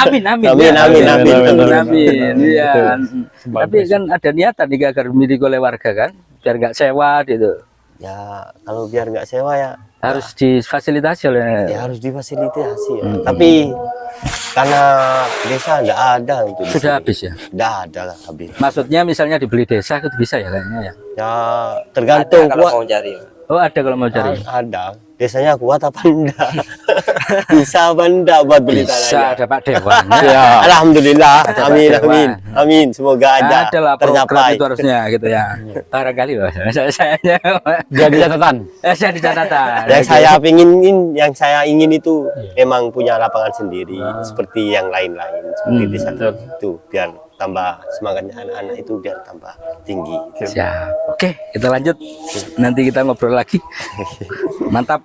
[SPEAKER 3] Amin, amin.
[SPEAKER 6] Amin,
[SPEAKER 3] ya.
[SPEAKER 6] amin, amin.
[SPEAKER 3] Amin. Iya.
[SPEAKER 4] Bagus.
[SPEAKER 3] Tapi kan ada niatan nih agar dimiliki oleh warga kan, biar nggak sewa gitu.
[SPEAKER 6] Ya kalau biar nggak sewa ya
[SPEAKER 3] Harus difasilitasi oleh.
[SPEAKER 6] ya harus difasilitasi ya. Tapi karena desa nggak ada untuk di
[SPEAKER 3] Sudah
[SPEAKER 6] sini.
[SPEAKER 3] habis ya.
[SPEAKER 6] Nggak ada lah habis.
[SPEAKER 3] Maksudnya misalnya dibeli desa itu bisa ya kayaknya ya.
[SPEAKER 6] Ya
[SPEAKER 1] Ada
[SPEAKER 6] tergantung
[SPEAKER 1] kalau
[SPEAKER 6] kuat.
[SPEAKER 1] mau cari.
[SPEAKER 3] Oh ada kalau mau cari.
[SPEAKER 6] Ada. Desanya kuat apa enggak? Bisa apa enggak buat beli
[SPEAKER 3] Bisa
[SPEAKER 6] tanahnya?
[SPEAKER 3] ada Pak Dewan.
[SPEAKER 4] Ya.
[SPEAKER 6] Alhamdulillah.
[SPEAKER 3] Ada
[SPEAKER 6] Amin,
[SPEAKER 3] Pak
[SPEAKER 6] amin.
[SPEAKER 3] Dewan.
[SPEAKER 6] Amin. Semoga aja
[SPEAKER 3] Ada lah program
[SPEAKER 6] tercapai.
[SPEAKER 3] itu harusnya gitu ya. Barangkali loh. Saya
[SPEAKER 4] Jadi catatan.
[SPEAKER 3] saya di catatan.
[SPEAKER 6] Yang saya ingin itu memang punya lapangan sendiri seperti yang lain-lain seperti desa itu biar tambah semangatnya anak-anak itu biar tambah tinggi.
[SPEAKER 3] Siap. Oke, kita lanjut. Nanti kita ngobrol lagi. Mantap.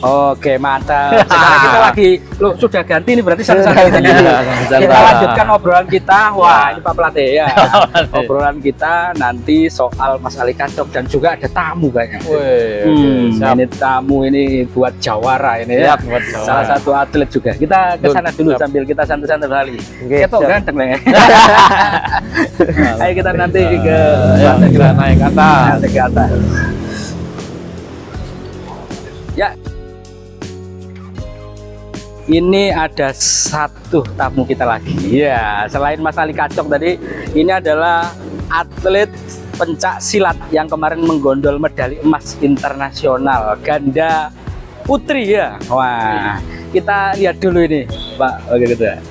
[SPEAKER 3] Oke, mantap. Sekarang kita lagi, loh sudah ganti nih berarti sama-sama kita gini. Kita lanjutkan obrolan kita. Wah, ini Pak Pelatih ya. Obrolan kita nanti soal Mas Ali Kacok dan juga ada tamu kayaknya.
[SPEAKER 4] Siap.
[SPEAKER 3] Ini tamu ini buat jawara ini ya.
[SPEAKER 4] Siap, buat jawara.
[SPEAKER 3] Salah satu atlet juga. Kita ke sana dulu
[SPEAKER 4] Siap.
[SPEAKER 3] sambil kita santai-santai kali.
[SPEAKER 6] Oke,
[SPEAKER 3] Ketok
[SPEAKER 6] siap.
[SPEAKER 3] ganteng nih. Ayo kita nanti ke
[SPEAKER 4] Ya, kita naik ke atas.
[SPEAKER 3] nanti ke atas. Ya. Ini ada satu tamu kita lagi. Ya, selain Mas Ali Kacok tadi, ini adalah atlet pencak silat yang kemarin menggondol medali emas internasional ganda putri ya. Wah, kita lihat dulu ini, Pak. Oke gitu ya.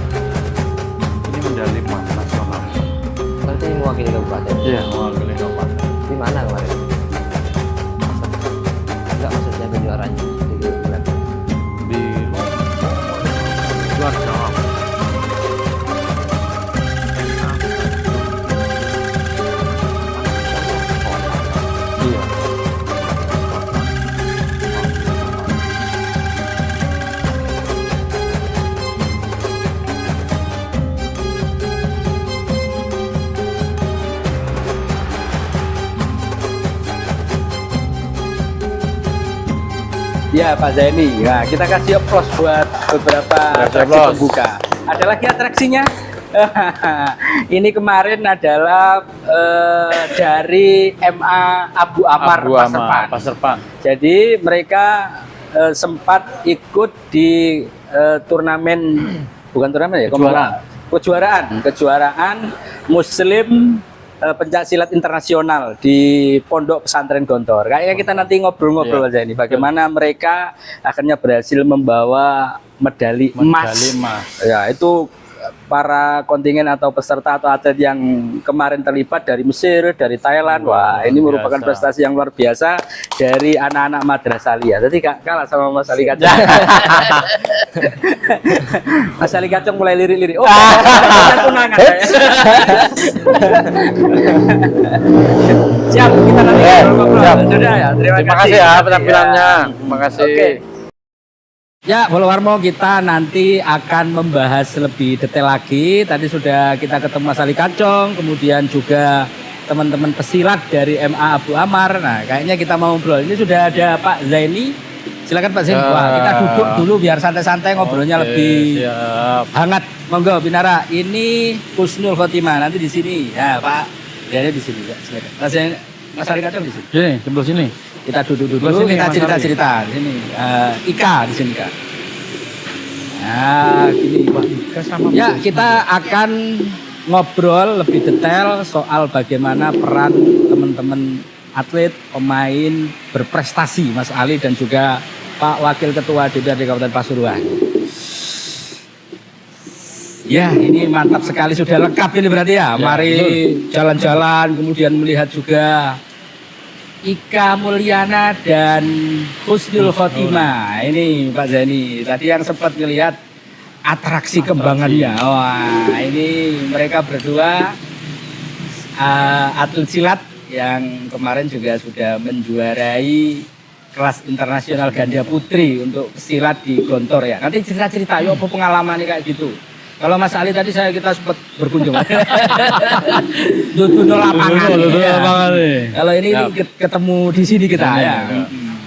[SPEAKER 4] Ini medali emas nasional.
[SPEAKER 1] Nanti mewakili kabupaten.
[SPEAKER 4] Iya, mewakili kabupaten.
[SPEAKER 1] Di mana kemarin? Enggak maksudnya kejuaraannya di bulan.
[SPEAKER 4] Di luar Jawa. Iya.
[SPEAKER 3] Ya Pak Zaini, ya kita kasih applause buat beberapa atraksi
[SPEAKER 4] applause.
[SPEAKER 3] pembuka. Ada lagi atraksinya? Ini kemarin adalah dari MA Abu Amar Paserpan.
[SPEAKER 4] Paserpan.
[SPEAKER 3] Jadi mereka sempat ikut di turnamen, bukan turnamen ya,
[SPEAKER 4] Kejuaraan.
[SPEAKER 3] kejuaraan Muslim pencak silat internasional di Pondok Pesantren Gontor. Kayaknya kita nanti ngobrol-ngobrol aja ini bagaimana mereka akhirnya berhasil membawa medali emas.
[SPEAKER 4] Medali emas.
[SPEAKER 3] Ya, itu para kontingen atau peserta atau atlet yang kemarin terlibat dari Mesir, dari Thailand. Wah, ini merupakan
[SPEAKER 4] biasa.
[SPEAKER 3] prestasi yang luar biasa dari anak-anak Madrasah Aliyah. Jadi kalah sama Mas Ali Kacang. Mas Ali Kacang mulai lirik-lirik. Oh, tunangan. Siap, kita nanti ngobrol-ngobrol.
[SPEAKER 4] siap.
[SPEAKER 3] Sudah ya,
[SPEAKER 4] Terima kasih ya penampilannya. Terima kasih.
[SPEAKER 3] Oke. Ya, Bolowarmo, kita nanti akan membahas lebih detail lagi. Tadi sudah kita ketemu Mas Ali Kacong, kemudian juga teman-teman pesilat dari MA Abu Amar. Nah, kayaknya kita mau ngobrol. Ini sudah ada Pak Zaini. Silakan Pak Zaini. Wah, kita duduk dulu biar santai-santai ngobrolnya lebih
[SPEAKER 4] Siap.
[SPEAKER 3] hangat. Monggo, Binara. Ini Husnul Khotimah. Nanti di sini. Ya, Pak. Zaini di sini. Ya, silakan. Mas Ali Kacong di sini.
[SPEAKER 4] Sini, sebelah sini.
[SPEAKER 3] Kita duduk dulu,
[SPEAKER 4] Sini,
[SPEAKER 3] kita
[SPEAKER 4] Mas
[SPEAKER 3] cerita-cerita di sini. Ika di sini, Kak. Nah, gini. Ya, kita akan ngobrol lebih detail soal bagaimana peran teman-teman atlet, pemain berprestasi, Mas Ali dan juga Pak Wakil Ketua DPRD Kabupaten Pasuruan. Ya, ini mantap sekali, sudah lengkap ini berarti ya. Mari jalan-jalan, kemudian melihat juga Ika Mulyana dan Husnul Khotimah. Ini Pak Zaini, tadi yang sempat melihat atraksi kembangannya. Wah, ini mereka berdua atlet silat yang kemarin juga sudah menjuarai kelas internasional ganda putri untuk silat di Gontor ya. Nanti cerita-cerita, yuk apa pengalaman kayak gitu. Kalau Mas Ali tadi kita sempat berkunjung. Duduk lapangan. Kalau ini ketemu di sini kita ya.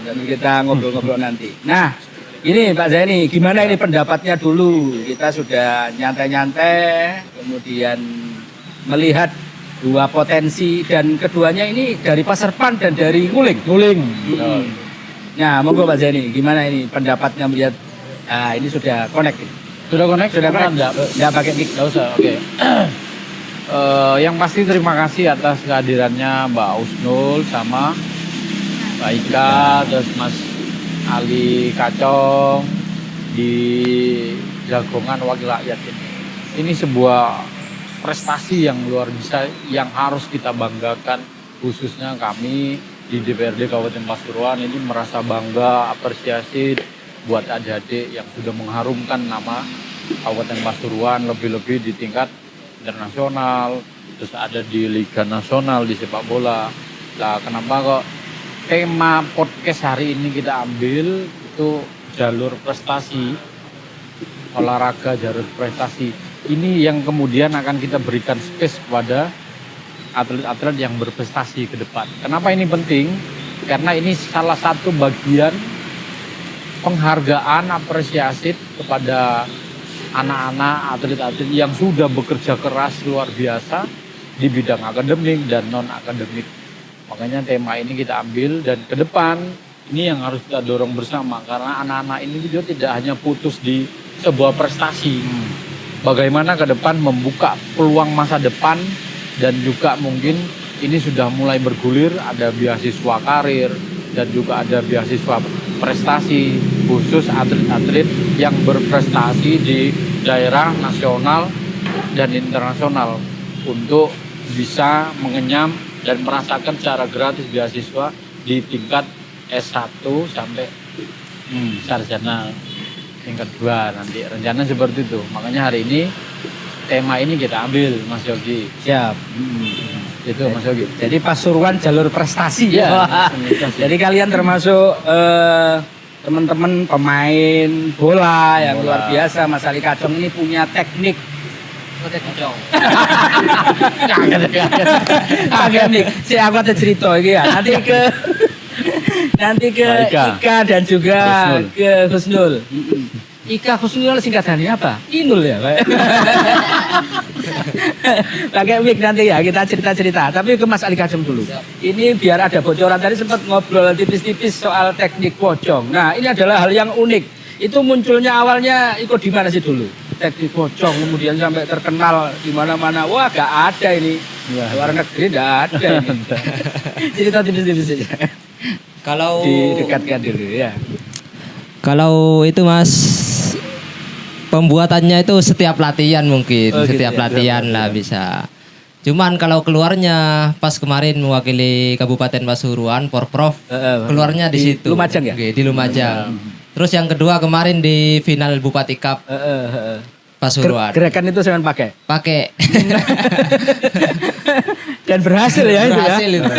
[SPEAKER 3] Dan kita ngobrol-ngobrol nanti. Nah, ini Pak Zaini, gimana ini pendapatnya dulu? Kita sudah nyantai-nyantai, kemudian melihat dua potensi dan keduanya ini dari Pasarpan dan dari Nguling. Nah, monggo Pak Zaini, gimana ini pendapatnya melihat ini sudah connect.
[SPEAKER 4] Sudah connect?
[SPEAKER 3] Sudah connect? Enggak pakai mic.
[SPEAKER 4] Enggak usah, oke. Yang pasti terima kasih atas kehadirannya Mbak Husnul sama Mbak Ika, terus Mas Ali Kacong di Jagongan Wakil Rakyat ini. Ini sebuah prestasi yang luar biasa yang harus kita banggakan, khususnya kami di DPRD Kabupaten Pasuruan ini merasa bangga, apresiasi buat adik-adik yang sudah mengharumkan nama Kabupaten Pasuruan, lebih-lebih di tingkat internasional, terus ada di Liga Nasional di sepak bola. Nah, kenapa kok tema podcast hari ini kita ambil itu jalur prestasi, olahraga jalur prestasi. Ini yang kemudian akan kita berikan space kepada atlet-atlet yang berprestasi ke depan. Kenapa ini penting? Karena ini salah satu bagian penghargaan, apresiasi kepada anak-anak atlet-atlet yang sudah bekerja keras luar biasa di bidang akademik dan non-akademik. Makanya tema ini kita ambil dan ke depan ini yang harus kita dorong bersama karena anak-anak ini juga tidak hanya putus di sebuah prestasi. Bagaimana ke depan membuka peluang masa depan dan juga mungkin ini sudah mulai bergulir, ada beasiswa karir dan juga ada beasiswa prestasi khusus atlet-atlet yang berprestasi di daerah nasional dan internasional untuk bisa mengenyam dan merasakan secara gratis beasiswa di tingkat S1 sampai sarjana tingkat 2 nanti rencana seperti itu. Makanya hari ini tema ini kita ambil Mas Yogi.
[SPEAKER 3] Siap.
[SPEAKER 4] Itu Mas Yogi.
[SPEAKER 3] Jadi Pasuruan jalur prestasi
[SPEAKER 4] ya.
[SPEAKER 3] Jadi kalian termasuk teman-teman pemain bola yang luar biasa. Mas Ali Kacong ini punya teknik. Teknik. Aku ada cerita iki ya. Nanti ke Ika dan juga
[SPEAKER 4] Husnul.
[SPEAKER 3] ke Husnul. Ika Husnul singkatannya apa? Inul ya, Pak. Pakai mic nanti ya kita cerita-cerita. Tapi ke Mas Ali Kacong dulu. Ini biar ada bocoran, tadi sempat ngobrol tipis-tipis soal teknik pocong. Nah, ini adalah hal yang unik. Itu munculnya awalnya ikut di mana sih dulu? arsitek di Bojong kemudian sampai terkenal di mana-mana. Wah, gak ada ini. Luar negeri gak ada ini. Cerita tipis-tipis aja.
[SPEAKER 7] Kalau
[SPEAKER 3] Didekatkan dulu ya.
[SPEAKER 7] kalau itu Mas, pembuatannya itu setiap latihan mungkin,
[SPEAKER 3] Oh, gitu
[SPEAKER 7] setiap
[SPEAKER 3] ya.
[SPEAKER 7] latihan lah bisa. Cuman kalau keluarnya pas kemarin mewakili Kabupaten Pasuruan, Porprov, keluarnya di situ.
[SPEAKER 3] Lumajang ya?
[SPEAKER 7] Oke, di Lumajang. Terus yang kedua kemarin di final Bupati Cup Pasuruan.
[SPEAKER 3] Gerakan itu saya pakai.
[SPEAKER 7] Pakai.
[SPEAKER 3] Dan berhasil ya itu ya.
[SPEAKER 7] Berhasil itu.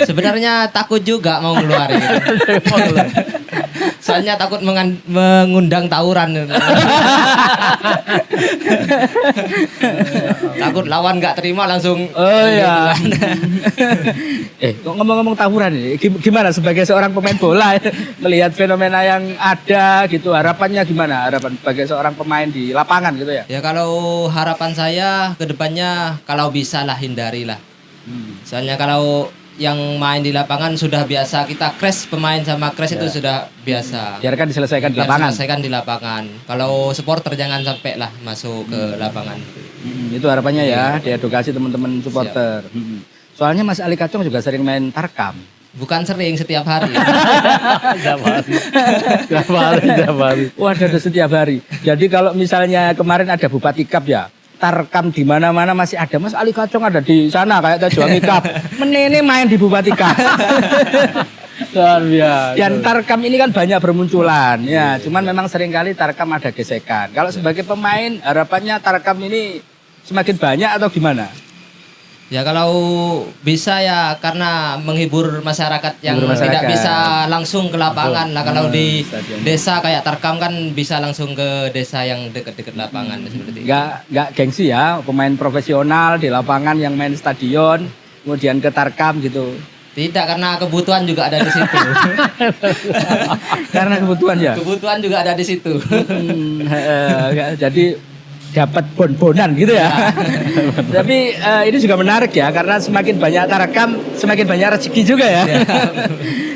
[SPEAKER 7] Sebenarnya takut juga mau ngeluarin. Soalnya takut mengundang tawuran. Takut lawan nggak terima langsung.
[SPEAKER 3] Oh iya. Kok ngomong-ngomong tawuran ini, gimana sebagai seorang pemain bola melihat fenomena yang ada gitu, harapannya gimana? Harapan sebagai seorang pemain di lapangan gitu ya?
[SPEAKER 7] Ya kalau harapan saya ke depannya kalau bisa lah hindari lah. Soalnya kalau yang main di lapangan sudah biasa, kita crash pemain sama crash itu sudah biasa.
[SPEAKER 3] Biarkan diselesaikan di
[SPEAKER 7] Biar
[SPEAKER 3] lapangan.
[SPEAKER 7] selesaikan di lapangan. Kalau supporter jangan sampai lah masuk ke lapangan.
[SPEAKER 3] Itu harapannya ya, diedukasi teman-teman supporter. Soalnya Mas Ali Kacong juga sering main tarkam.
[SPEAKER 7] Bukan sering, setiap hari.
[SPEAKER 4] Tiap hari.
[SPEAKER 3] Wah, ada setiap hari. Jadi kalau misalnya kemarin ada Bupati Cup ya, tarkam di mana-mana masih ada. Mas Ali Kacong ada di sana kayak Tajuwangi Cup. Menene main di Bupati Cup.
[SPEAKER 4] Luar biasa.
[SPEAKER 3] Dan tarkam ini kan banyak bermunculan. Ya, cuman memang seringkali tarkam ada gesekan. Kalau sebagai pemain, harapannya tarkam ini semakin banyak atau gimana?
[SPEAKER 7] Ya kalau bisa ya karena menghibur masyarakat yang
[SPEAKER 3] Menghibur masyarakat.
[SPEAKER 7] tidak bisa langsung ke lapangan lah. Kalau di
[SPEAKER 3] stadion.
[SPEAKER 7] desa kayak Tarkam kan bisa langsung ke desa yang dekat-dekat lapangan seperti itu.
[SPEAKER 3] Nggak gengsi ya, pemain profesional di lapangan yang main stadion, kemudian ke tarkam gitu.
[SPEAKER 7] Tidak, karena kebutuhan juga ada di situ.
[SPEAKER 3] Karena kebutuhan ya.
[SPEAKER 7] Kebutuhan juga ada di situ.
[SPEAKER 3] Jadi dapat bon-bonan gitu ya. Tapi ini juga menarik ya, karena semakin banyak tarkam, semakin banyak rezeki juga ya.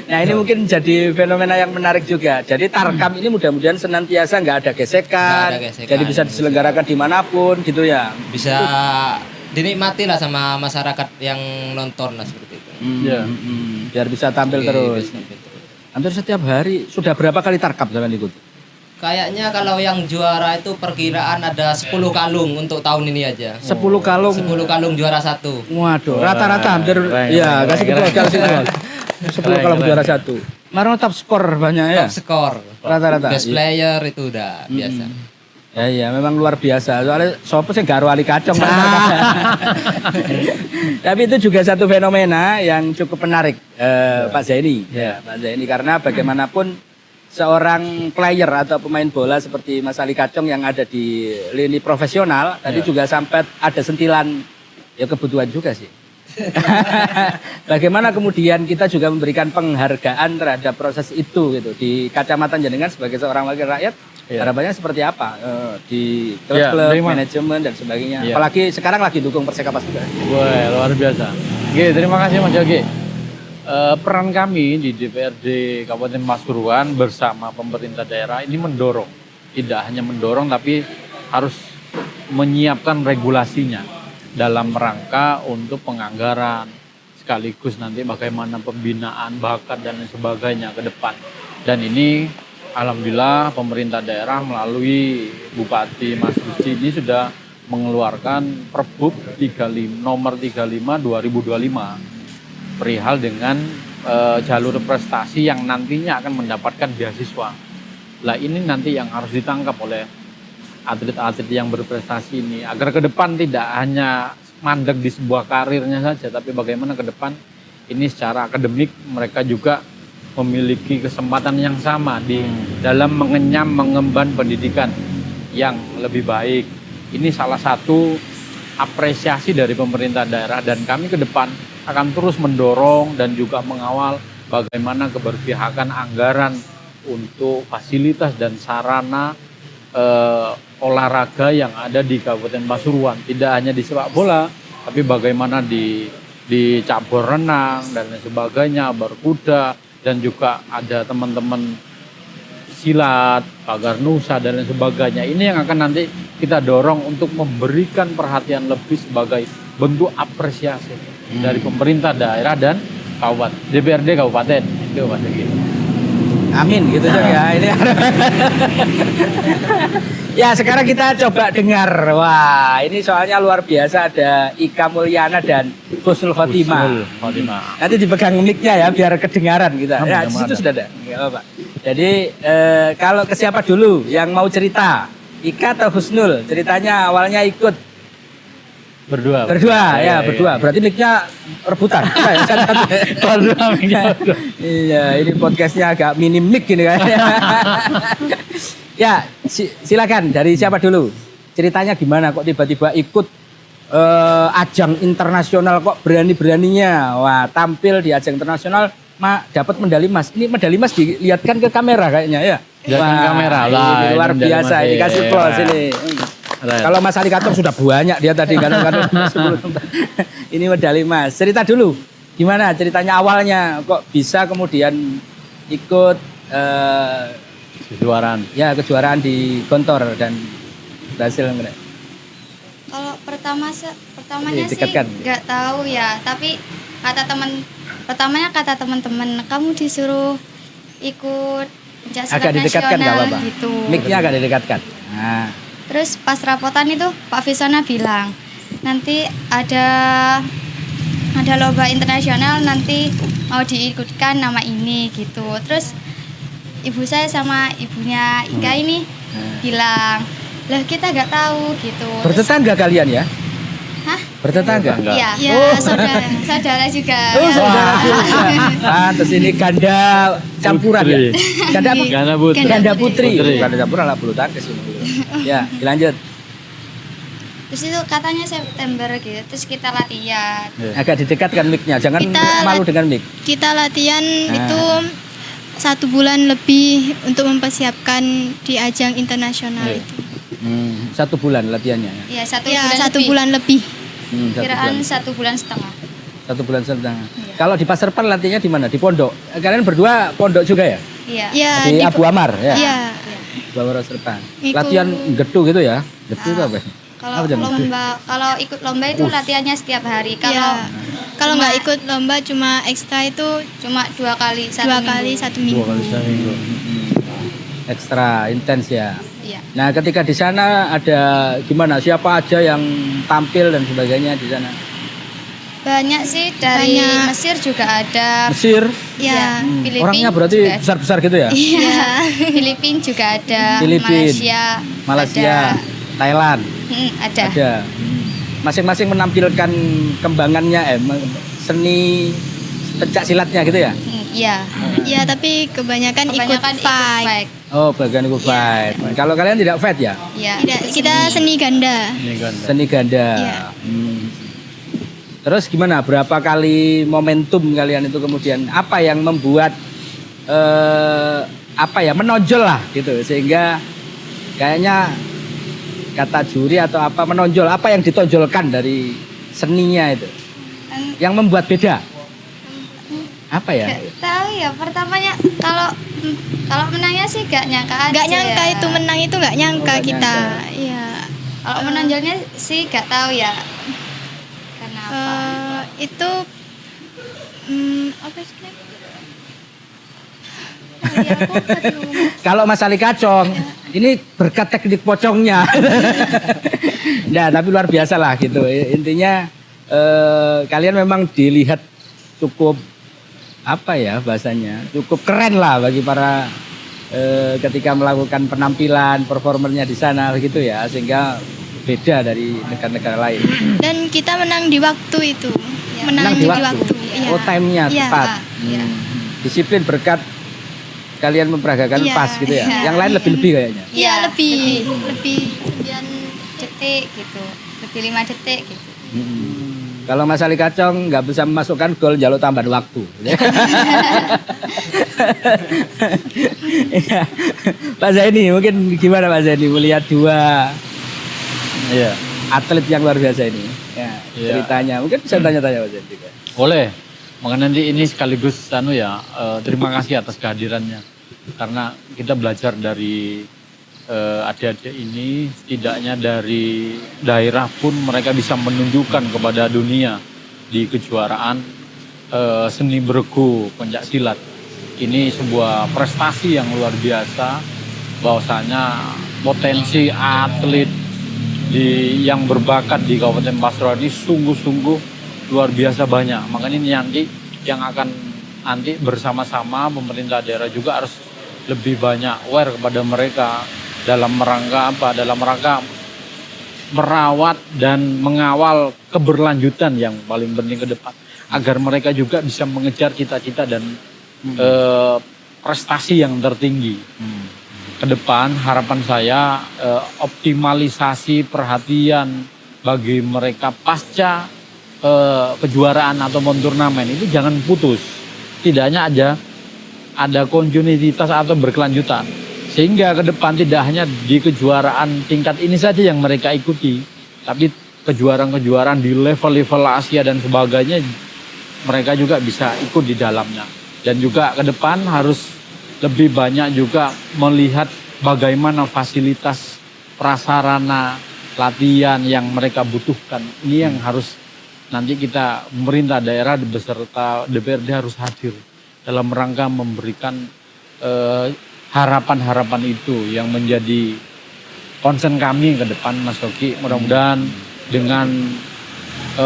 [SPEAKER 3] Nah ini mungkin jadi fenomena yang menarik juga. Jadi tarkam ini mudah-mudahan senantiasa nggak ada gesekan,
[SPEAKER 7] Nggak ada gesekan.
[SPEAKER 3] jadi bisa diselenggarakan dimanapun gitu ya.
[SPEAKER 7] Bisa dinikmati lah sama masyarakat yang nonton lah seperti itu.
[SPEAKER 3] Biar bisa tampil
[SPEAKER 7] Oke,
[SPEAKER 3] terus.
[SPEAKER 7] bisa tampil terus.
[SPEAKER 3] Hampir setiap hari. Sudah berapa kali tarkam sampean ikut?
[SPEAKER 7] Kayaknya kalau yang juara itu perkiraan ada 10 kalung untuk tahun ini aja.
[SPEAKER 3] 10 kalung.
[SPEAKER 7] 10 kalung juara satu.
[SPEAKER 3] Waduh, rata-rata hampir
[SPEAKER 4] keren,
[SPEAKER 3] kasih
[SPEAKER 4] keren,
[SPEAKER 3] ke kasih ke 10 kalung juara satu. Marno top skor banyak ya.
[SPEAKER 7] Top skor.
[SPEAKER 3] Rata-rata.
[SPEAKER 7] Best player itu udah biasa.
[SPEAKER 3] Ya iya, memang luar biasa. Soalnya sopo sih garo Ali Kacong. Tapi itu juga satu fenomena yang cukup menarik, Pak Zaini. Ya, Pak Zaini, karena bagaimanapun seorang player atau pemain bola seperti Mas Ali Kacong yang ada di lini profesional tadi juga sampai ada sentilan ya kebutuhan juga sih. Bagaimana kemudian kita juga memberikan penghargaan terhadap proses itu gitu di kacamata jenengan sebagai seorang wakil rakyat, harapannya seperti apa di klub-klub, manajemen dan sebagainya. Apalagi sekarang lagi dukung Persekapas juga.
[SPEAKER 4] Wah, luar biasa. Oke, terima kasih Mas Yogi. Peran kami di DPRD Kabupaten Pasuruan bersama pemerintah daerah ini mendorong, tidak hanya mendorong tapi harus menyiapkan regulasinya dalam rangka untuk penganggaran sekaligus nanti bagaimana pembinaan bakat dan lain sebagainya ke depan. Dan ini alhamdulillah pemerintah daerah melalui Bupati Mas Gusti ini sudah mengeluarkan Perbup nomor 35 2025 perihal dengan jalur prestasi yang nantinya akan mendapatkan beasiswa. Lah ini nanti yang harus ditangkap oleh atlet-atlet yang berprestasi ini agar ke depan tidak hanya mandek di sebuah karirnya saja, tapi bagaimana ke depan ini secara akademik mereka juga memiliki kesempatan yang sama di dalam mengemban pendidikan yang lebih baik. Ini salah satu apresiasi dari pemerintah daerah dan kami ke depan akan terus mendorong dan juga mengawal bagaimana keberpihakan anggaran untuk fasilitas dan sarana olahraga yang ada di Kabupaten Pasuruan. Tidak hanya di sepak bola, tapi bagaimana di cabur renang dan lain sebagainya, berkuda, dan juga ada teman-teman silat, pagar nusa dan lain sebagainya. Ini yang akan nanti kita dorong untuk memberikan perhatian lebih sebagai bentuk apresiasi dari pemerintah daerah dan kabupaten, DPRD kabupaten itu Mas Yogi.
[SPEAKER 3] Amin gitu Jeng ya. Ini ya sekarang kita coba dengar. Wah ini soalnya luar biasa, ada Ika Mulyana dan Husnul Khotimah.
[SPEAKER 4] Husnul Khotimah.
[SPEAKER 3] Nanti dipegang mic-nya ya biar kedengaran kita. Ya di situ
[SPEAKER 4] Ada.
[SPEAKER 3] sudah ada. Nggak apa-apa. Jadi kalau ke siapa dulu yang mau cerita? Ika atau Husnul? Ceritanya awalnya ikut
[SPEAKER 4] Berdua.
[SPEAKER 3] berdua ya
[SPEAKER 4] Iya,
[SPEAKER 3] berdua. Berarti mic-nya rebutan.
[SPEAKER 4] Berdua.
[SPEAKER 3] Iya, ini podcastnya agak minim mic gini kan. Ya, silakan dari siapa dulu? Ceritanya gimana kok tiba-tiba ikut ajang internasional, kok berani-beraninya wah tampil di ajang internasional dapat medali emas. Ini medali emas dilihatkan ke kamera kayaknya ya.
[SPEAKER 4] Lihatkan kamera lah,
[SPEAKER 3] ini
[SPEAKER 4] ini
[SPEAKER 3] luar
[SPEAKER 4] medali
[SPEAKER 3] biasa
[SPEAKER 4] emas,
[SPEAKER 3] ini
[SPEAKER 4] iya.
[SPEAKER 3] kasih plus ini. Kalau Mas Ali Katong sudah banyak dia tadi kan ini medali emas. Cerita dulu gimana ceritanya awalnya kok bisa kemudian ikut kejuaraan di Gontor dan berhasil enggak?
[SPEAKER 8] Kalau pertamanya sih
[SPEAKER 3] Dekatkan.
[SPEAKER 8] nggak tahu ya, tapi pertamanya kata teman-teman kamu disuruh ikut pencak silat
[SPEAKER 3] Agak didekatkan nggak
[SPEAKER 8] nasional
[SPEAKER 3] apa-apa.
[SPEAKER 8] gitu.
[SPEAKER 3] Mic-nya agak didekatkan. Nah,
[SPEAKER 8] Terus pas rapotan itu Pak Visona bilang nanti ada lomba internasional nanti mau diikutkan nama ini gitu. Terus ibu saya sama ibunya Ika ini bilang, lah kita nggak tahu gitu.
[SPEAKER 3] bertetangga kalian ya?
[SPEAKER 8] Hah?
[SPEAKER 3] Bertetangga?
[SPEAKER 8] Iya,
[SPEAKER 3] Oh.
[SPEAKER 8] saudara juga.
[SPEAKER 3] Oh,
[SPEAKER 8] Ya.
[SPEAKER 3] saudara juga. Pantes ini ganda campuran ya? Ganda apa?
[SPEAKER 4] Ganda putri.
[SPEAKER 3] Ganda putri.
[SPEAKER 4] Putri.
[SPEAKER 3] Ganda campuran lah bulu tangkis ini. Ya, dilanjut.
[SPEAKER 8] Terus itu katanya September gitu, terus kita latihan.
[SPEAKER 3] Agak didekatkan mic-nya, jangan
[SPEAKER 9] Kita
[SPEAKER 3] malu dengan mic.
[SPEAKER 9] Kita latihan
[SPEAKER 3] Nah.
[SPEAKER 9] itu 1 bulan lebih untuk mempersiapkan di ajang internasional
[SPEAKER 3] Iya.
[SPEAKER 9] itu.
[SPEAKER 3] 1 bulan latihannya ya?
[SPEAKER 8] Iya, satu
[SPEAKER 9] Ya,
[SPEAKER 8] bulan
[SPEAKER 9] 1
[SPEAKER 8] lebih.
[SPEAKER 9] bulan lebih.
[SPEAKER 3] 1
[SPEAKER 8] Kiraan
[SPEAKER 3] bulan.
[SPEAKER 8] 1 bulan setengah.
[SPEAKER 3] 1 bulan setengah. Kalau di Pasarpan latihannya di mana? Di pondok. Kalian berdua pondok juga ya?
[SPEAKER 8] Iya.
[SPEAKER 9] Ya,
[SPEAKER 3] Di Abu Amar ya?
[SPEAKER 9] Iya.
[SPEAKER 3] Abu Amar Pasarpan.
[SPEAKER 9] Ikut-
[SPEAKER 3] Latihan gedu gitu ya? Gedu itu apa?
[SPEAKER 8] Kalau
[SPEAKER 3] Apa jam?
[SPEAKER 8] kalau ikut lomba itu latihannya setiap hari. Kalau
[SPEAKER 9] Iya. Kalau nggak ikut lomba cuma ekstra itu
[SPEAKER 8] cuma 2 kali
[SPEAKER 9] 2 kali 1 minggu.
[SPEAKER 3] Ekstra intens ya.
[SPEAKER 8] Iya.
[SPEAKER 3] Nah, ketika di sana ada gimana? Siapa aja yang tampil dan sebagainya di sana?
[SPEAKER 8] Banyak sih dari
[SPEAKER 9] Banyak.
[SPEAKER 8] Mesir juga ada.
[SPEAKER 3] Mesir.
[SPEAKER 9] Ya.
[SPEAKER 8] Filipina
[SPEAKER 3] Orangnya berarti
[SPEAKER 8] juga ada.
[SPEAKER 3] besar-besar gitu ya?
[SPEAKER 8] Iya. Filipina juga ada.
[SPEAKER 3] Filipina, Malaysia,
[SPEAKER 8] ada.
[SPEAKER 3] Thailand
[SPEAKER 8] Ada.
[SPEAKER 3] ada. Masing-masing menampilkan kembangannya seni pencak silatnya gitu ya?
[SPEAKER 8] Iya.
[SPEAKER 9] Ya, tapi kebanyakan ikut
[SPEAKER 8] Kebanyakan ikut
[SPEAKER 9] fight.
[SPEAKER 8] fight.
[SPEAKER 3] Oh, bagian ikut fight. Kalau kalian tidak fight ya?
[SPEAKER 8] Iya.
[SPEAKER 9] Tidak, kita seni ganda.
[SPEAKER 3] Seni ganda.
[SPEAKER 9] Iya.
[SPEAKER 3] Terus gimana? Berapa kali momentum kalian itu kemudian apa yang membuat menonjol lah gitu sehingga kayaknya kata juri atau apa menonjol apa yang ditonjolkan dari seninya itu yang membuat beda apa ya?
[SPEAKER 8] Gak tahu ya, pertamanya kalau menangnya sih gak nyangka aja.
[SPEAKER 9] Nggak nyangka
[SPEAKER 8] ya.
[SPEAKER 9] itu menang itu nggak nyangka
[SPEAKER 3] nggak
[SPEAKER 9] kita.
[SPEAKER 3] nyangka.
[SPEAKER 9] Iya.
[SPEAKER 8] Kalau menonjolnya sih gak tahu ya. Kenapa?
[SPEAKER 9] Itu apa sih?
[SPEAKER 3] Kalau Mas Ali Kacong, ini berkat teknik pocongnya. Nah, tapi luar biasa lah gitu. Intinya kalian memang dilihat cukup apa ya bahasanya, cukup keren lah bagi para ketika melakukan penampilan, performernya di sana gitu ya, sehingga beda dari negara-negara lain.
[SPEAKER 9] Dan kita menang di waktu itu. Menang di waktu. Iya.
[SPEAKER 3] Oh, time-nya
[SPEAKER 9] Iya.
[SPEAKER 3] tepat.
[SPEAKER 8] Iya.
[SPEAKER 3] Disiplin berkat kalian memperagakan
[SPEAKER 9] Iya,
[SPEAKER 3] pas gitu ya.
[SPEAKER 8] iya,
[SPEAKER 3] Yang lain lebih-lebih kayaknya.
[SPEAKER 9] Iya, lebih.
[SPEAKER 8] 9 detik gitu. Lebih 5 detik gitu.
[SPEAKER 3] Kalau Mas Ali Kacong nggak bisa memasukkan gol, jalur tambahan waktu. Iya. Pak Zaini, mungkin gimana Pak Zaini melihat dua atlet yang luar biasa ini? Ya, ceritanya, mungkin bisa tanya-tanya Pak Zaini juga.
[SPEAKER 4] Boleh. Maka nanti ini sekaligus terima kasih atas kehadirannya karena kita belajar dari adik-adik ini, setidaknya dari daerah pun mereka bisa menunjukkan kepada dunia di kejuaraan seni bergu pencak silat. Ini sebuah prestasi yang luar biasa, bahwasanya potensi atlet yang berbakat di Kabupaten Pasuruan ini sungguh-sungguh luar biasa banyak. Makanya ini nanti yang akan nanti bersama-sama pemerintah daerah juga harus lebih banyak aware kepada mereka dalam rangka apa? Dalam rangka merawat dan mengawal keberlanjutan yang paling penting ke depan, agar mereka juga bisa mengejar cita-cita dan prestasi yang tertinggi. Ke depan harapan saya optimalisasi perhatian bagi mereka pasca kejuaraan atau turnamen itu jangan putus. Tidaknya ada kontinuitas atau berkelanjutan. Sehingga ke depan tidak hanya di kejuaraan tingkat ini saja yang mereka ikuti, tapi kejuaraan-kejuaraan di level-level Asia dan sebagainya mereka juga bisa ikut di dalamnya. Dan juga ke depan harus lebih banyak juga melihat bagaimana fasilitas prasarana latihan yang mereka butuhkan. Ini yang harus nanti kita pemerintah daerah beserta DPRD harus hadir dalam rangka memberikan harapan-harapan itu yang menjadi concern kami ke depan, Mas Yogi. Mudah-mudahan dengan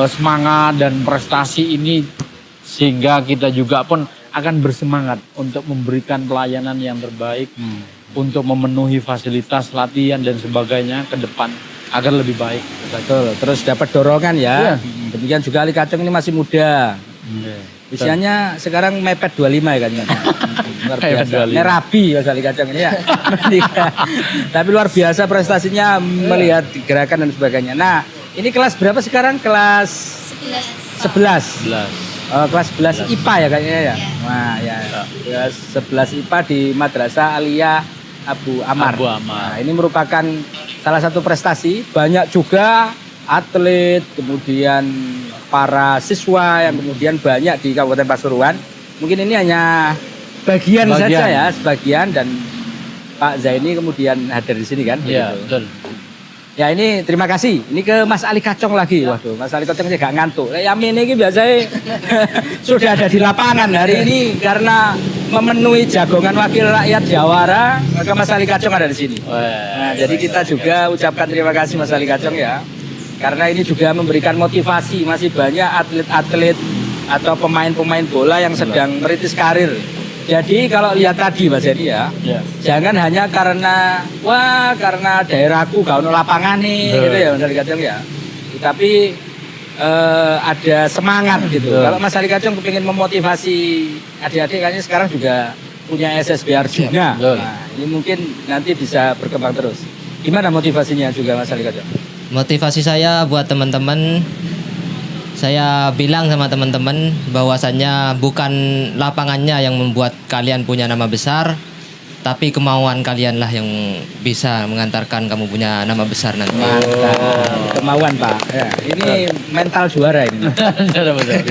[SPEAKER 4] semangat dan prestasi ini sehingga kita juga pun akan bersemangat untuk memberikan pelayanan yang terbaik, untuk memenuhi fasilitas latihan dan sebagainya ke depan agar lebih baik.
[SPEAKER 3] Betul, terus dapat dorongan ya. Demikian juga Ali Kacang ini masih muda. Usianya sekarang mepet 25 ya kan? Luar biasa. Nerabi Mas Ali Kacang ini ya. Tapi luar biasa prestasinya melihat gerakan dan sebagainya. Nah, ini kelas berapa sekarang? Kelas 11. Kelas 11 IPA ya kayaknya ya. Wah, ya. Kelas 11 IPA di Madrasah Aliyah Abu Amar. Nah, ini merupakan salah satu prestasi. Banyak juga atlet, kemudian para siswa yang kemudian banyak di Kabupaten Pasuruan. Mungkin ini hanya bagian saja ya, sebagian, dan Pak Zaini kemudian hadir di sini kan?
[SPEAKER 4] Iya, betul.
[SPEAKER 3] Ya ini terima kasih. Ini ke Mas Ali Kacong lagi. Waduh, Mas Ali Kacong sih gak ngantuk. Yamin ini biasanya sudah ada di lapangan hari ini karena memenuhi jagongan wakil rakyat Jawara, maka Mas Ali Kacong ada di sini. Nah, jadi kita juga ucapkan terima kasih Mas Ali Kacong ya. Karena ini juga memberikan motivasi, masih banyak atlet-atlet atau pemain-pemain bola yang sedang merintis karir. Jadi kalau lihat tadi Mas Edi ya, jangan hanya karena daerahku gak ono lapangan nih gitu ya Mas Ali Kacong ya. Tapi ada semangat gitu. Kalau Mas Ali Kacong kepingin memotivasi adik-adik kayaknya sekarang juga punya SSB Arjuna. Nah, ini mungkin nanti bisa berkembang terus. Gimana motivasinya juga Mas Ali Kacong?
[SPEAKER 7] Motivasi saya buat teman-teman, saya bilang sama teman-teman bahwasannya bukan lapangannya yang membuat kalian punya nama besar, tapi kemauan kalianlah yang bisa mengantarkan kamu punya nama besar nanti.
[SPEAKER 3] Mantap, kemauan Pak. Ya, ini mental juara ini.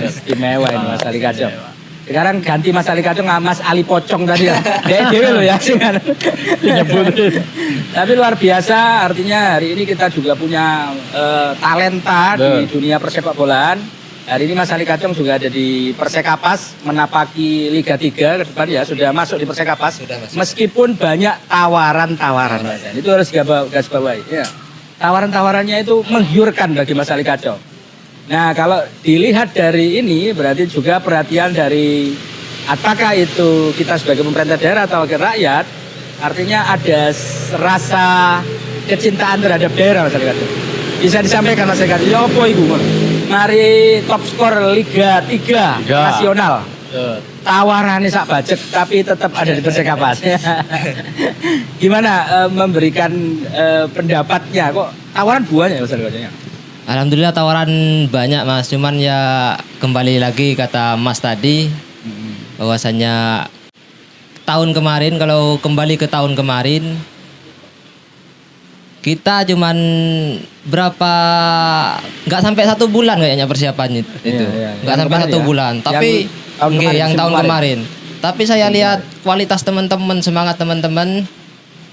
[SPEAKER 3] Istimewa ini Mas Ali Kacong. Sekarang ganti Mas Ali Kacong sama Mas Ali Pocong tadi ya. Dia dewe loh ya sih kan. Tapi luar biasa, artinya hari ini kita juga punya talenta di dunia persepak bolaan. Hari ini Mas Ali Kacong juga ada di Persekapas, menapaki Liga 3 ke depan ya, sudah masuk di Persekapas. Meskipun banyak tawaran-tawaran. Itu harus garis bawahi. Ya. Tawaran-tawarannya itu menggiurkan bagi Mas Ali Kacong. Nah, kalau dilihat dari ini berarti juga perhatian dari apakah itu kita sebagai pemerintah daerah atau wakil rakyat, artinya ada rasa kecintaan terhadap daerah Mas Ali Kacong. Bisa disampaikan Mas Ali Kacong, ya apa iku? Mari top skor Liga 3 nasional. Tawarannya sak budget tapi tetap ada di Persekapas. Gimana memberikan pendapatnya, kok tawaran buahnya Mas Ali Kacong?
[SPEAKER 7] Alhamdulillah tawaran banyak Mas, cuman ya kembali lagi kata Mas tadi bahwasannya tahun kemarin, kalau kembali ke tahun kemarin kita cuman berapa, nggak sampai 1 bulan kayaknya persiapannya itu, nggak sampai 1 bulan, tapi yang tahun kemarin. Tapi saya lihat kualitas teman-teman, semangat teman-teman,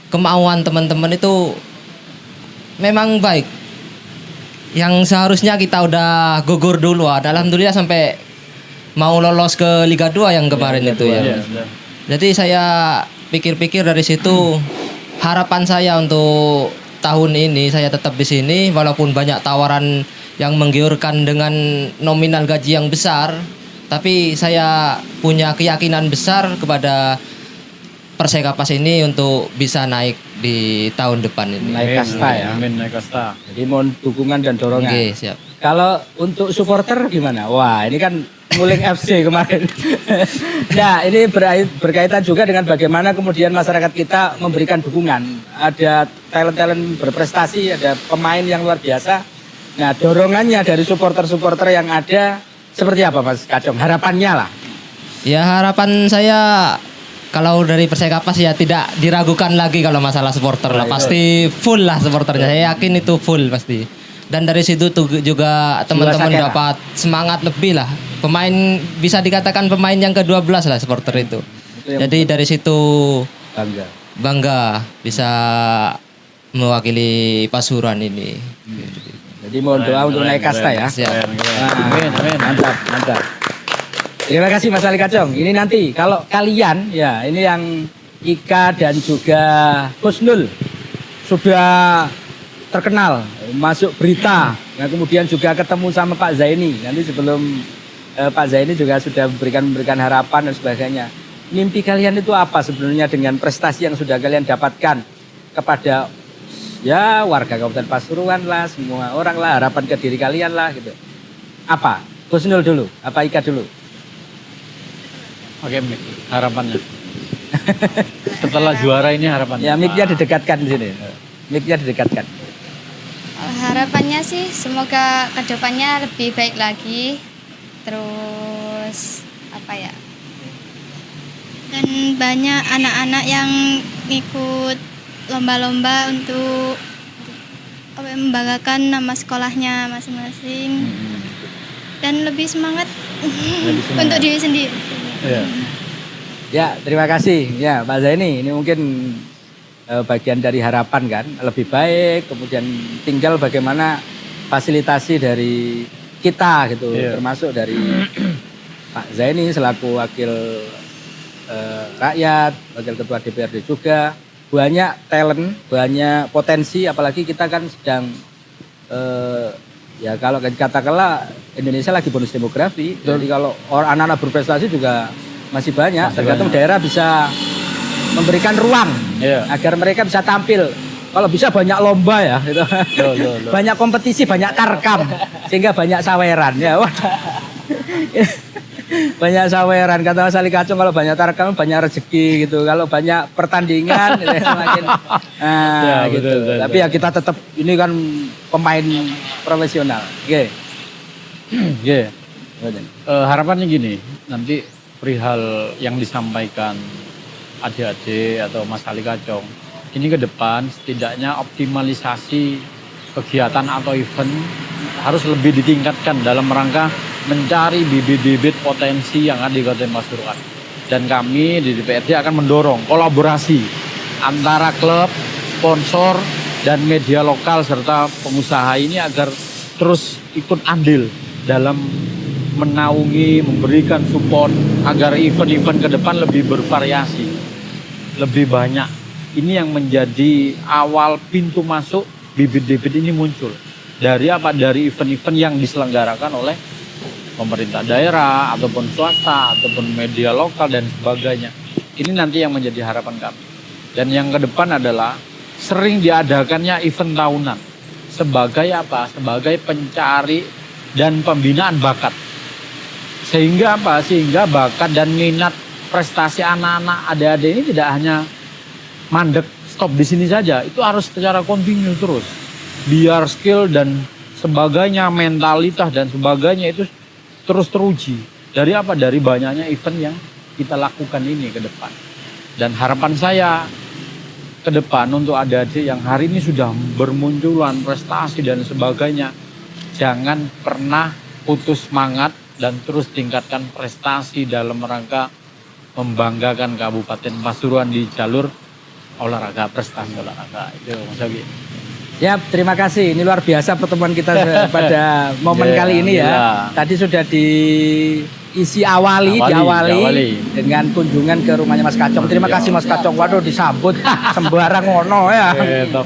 [SPEAKER 7] kemauan teman-teman itu memang baik. Yang seharusnya kita udah gugur dulu. Alhamdulillah sampai mau lolos ke Liga 2 yang kemarin itu ya. Jadi saya pikir-pikir dari situ, harapan saya untuk tahun ini saya tetap di sini walaupun banyak tawaran yang menggiurkan dengan nominal gaji yang besar, tapi saya punya keyakinan besar kepada Persekapas ini untuk bisa naik di tahun depan ini.
[SPEAKER 3] Naik kasta ya.
[SPEAKER 4] Amin, naik kasta.
[SPEAKER 3] Jadi mohon dukungan dan dorongan.
[SPEAKER 7] Oke, siap.
[SPEAKER 3] Kalau untuk supporter gimana? Wah, ini kan Nguling FC kemarin. Nah, ini berkaitan juga dengan bagaimana kemudian masyarakat kita memberikan dukungan. Ada talent-talent berprestasi, ada pemain yang luar biasa. Nah, dorongannya dari supporter-supporter yang ada seperti apa, Mas Kacong? Harapannya lah.
[SPEAKER 7] Ya, harapan saya kalau dari Persekapas ya tidak diragukan lagi kalau masalah supporter lah. Pasti full lah supporternya. Saya yakin itu full pasti. Dan dari situ tuh juga teman-teman dapat semangat lebih lah. Pemain bisa dikatakan pemain yang ke-12 lah supporter itu. Jadi dari situ bangga bisa mewakili Pasuruan ini.
[SPEAKER 3] Jadi mohon doa untuk naik kasta ya.
[SPEAKER 7] Siap.
[SPEAKER 3] Amin, amin. Mantap, mantap. Terima kasih Mas Ali Kacong. Ini nanti kalau kalian ya ini yang Ika dan juga Husnul sudah terkenal masuk berita. Nah, kemudian juga ketemu sama Pak Zaini. Nanti sebelum Pak Zaini juga sudah memberikan harapan dan sebagainya. Mimpi kalian itu apa sebenarnya dengan prestasi yang sudah kalian dapatkan kepada ya warga Kabupaten Pasuruan lah, semua orang lah, harapan ke diri kalian lah gitu. Apa? Husnul dulu, apa Ika dulu?
[SPEAKER 4] Oke, harapannya. Setelah juara ini harapannya.
[SPEAKER 3] Ya, mic-nya didekatkan di sini. Mic-nya didekatkan.
[SPEAKER 8] Harapannya sih semoga kedepannya lebih baik lagi. Terus apa ya? Dan banyak anak-anak yang ikut lomba-lomba untuk membanggakan nama sekolahnya masing-masing. Dan lebih semangat, untuk diri sendiri.
[SPEAKER 3] Ya, terima kasih. Ya, Pak Zaini, ini mungkin bagian dari harapan kan, lebih baik, kemudian tinggal bagaimana fasilitasi dari kita gitu, termasuk dari Pak Zaini selaku wakil rakyat, wakil ketua DPRD juga, banyak talent, banyak potensi, apalagi kita kan sedang ya kalau katakanlah Indonesia lagi bonus demografi, jadi kalau anak-anak berprestasi juga masih banyak, tergantung daerah bisa memberikan ruang agar mereka bisa tampil. Kalau bisa banyak lomba ya, gitu. Banyak kompetisi, banyak tarkam, sehingga banyak saweran ya. Banyak saweran, kata Mas Ali Kacung, kalau banyak tarkam banyak rezeki gitu. Kalau banyak pertandingan gitu, semakin gitu. Betul. Tapi ya kita tetap ini kan pemain profesional.
[SPEAKER 4] Harapannya gini, nanti perihal yang disampaikan adik-adik atau Mas Ali Kacong, ini ke depan setidaknya optimalisasi kegiatan atau event harus lebih ditingkatkan dalam rangka mencari bibit-bibit potensi yang ada di Kabupaten Pasuruan. Dan kami di DPRD akan mendorong kolaborasi antara klub, sponsor, dan media lokal serta pengusaha ini agar terus ikut andil dalam menaungi, memberikan support agar event-event ke depan lebih bervariasi, lebih banyak. Ini yang menjadi awal pintu masuk bibit-bibit ini muncul. Dari apa? Dari event-event yang diselenggarakan oleh pemerintah daerah, ataupun swasta, ataupun media lokal, dan sebagainya. Ini nanti yang menjadi harapan kami. Dan yang ke depan adalah sering diadakannya event tahunan. Sebagai apa? Sebagai pencari dan pembinaan bakat. Sehingga apa? Sehingga bakat dan minat prestasi anak-anak adik-adik ini tidak hanya mandek stop di sini saja. Itu harus secara kontinu terus. Biar skill dan sebagainya, mentalitas dan sebagainya itu terus teruji. Dari apa? Dari banyaknya event yang kita lakukan ini ke depan. Dan harapan saya ke depan untuk adik-adik yang hari ini sudah bermunculan prestasi dan sebagainya, jangan pernah putus semangat dan terus tingkatkan prestasi dalam rangka membanggakan Kabupaten Pasuruan di jalur olahraga, prestasi olahraga. Itu Mas Yogi.
[SPEAKER 3] Ya, terima kasih. Ini luar biasa pertemuan kita pada momen
[SPEAKER 4] Ya,
[SPEAKER 3] kali ini ya.
[SPEAKER 4] alhamdulillah.
[SPEAKER 3] Tadi sudah diawali dengan kunjungan ke rumahnya Mas Kacong. Terima kasih Mas Kacong. Waduh, disambut sembarang ngono ya.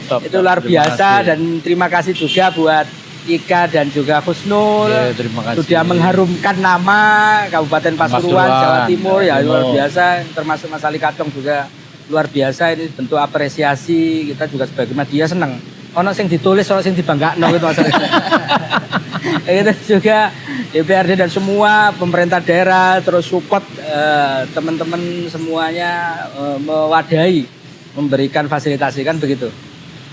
[SPEAKER 4] Top.
[SPEAKER 3] Itu luar
[SPEAKER 4] Terima
[SPEAKER 3] biasa
[SPEAKER 4] kasih.
[SPEAKER 3] dan terima kasih juga buat Ika dan juga Husnul
[SPEAKER 4] Terima kasih.
[SPEAKER 3] sudah mengharumkan nama Kabupaten Pasuruan, Jawa Timur ya, luar biasa. Termasuk Mas Ali Kacong juga luar biasa. Ini bentuk apresiasi kita juga sebagai media senang. Ono sing ditulis, ono sing dibanggakno gitu Mas. Itu juga DPRD dan semua pemerintah daerah terus support teman-teman semuanya mewadahi, memberikan fasilitasi kan begitu.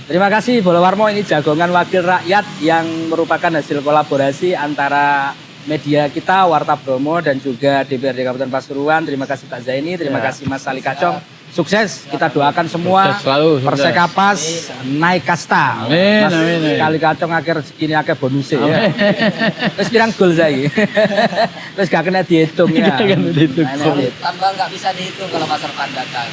[SPEAKER 3] Terima kasih Bolowarmo, ini jagongan wakil rakyat yang merupakan hasil kolaborasi antara media kita, Warta Bromo dan juga DPRD Kabupaten Pasuruan. Terima kasih Pak Zaini, terima kasih Mas Ali Kacong. Sukses, kita doakan semua.
[SPEAKER 4] Sukses selalu, sukses.
[SPEAKER 3] Persekapas naik kasta.
[SPEAKER 4] Amin,
[SPEAKER 3] Mas
[SPEAKER 4] amin.
[SPEAKER 3] Ali Kacong akhir segini akeh bonusnya ya. Terus pirang gol saya. Terus gak kena dihitung ya.
[SPEAKER 4] Gak kena dihitung.
[SPEAKER 1] Tambah nggak bisa dihitung kalau pasar datang.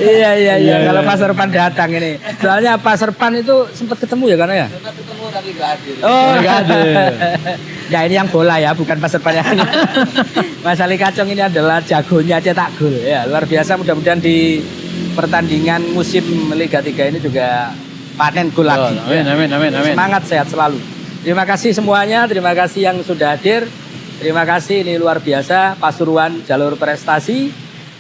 [SPEAKER 3] Iya. Kalau Pasar Pan datang ini. Soalnya Pasar Pan itu sempat ketemu ya karena ya.
[SPEAKER 1] Sempat ketemu tapi nggak hadir.
[SPEAKER 3] Oh, nggak ada. Ya ini yang bola ya, bukan Pasar Pan yang ini. Mas Ali Kacong ini adalah jagonya cetak gol ya, luar biasa. Mudah-mudahan di pertandingan musim Liga 3 ini juga panen gol lagi.
[SPEAKER 4] Amin.
[SPEAKER 3] Semangat, sehat selalu. Terima kasih semuanya, terima kasih yang sudah hadir. Terima kasih, ini luar biasa. Pasuruan jalur prestasi,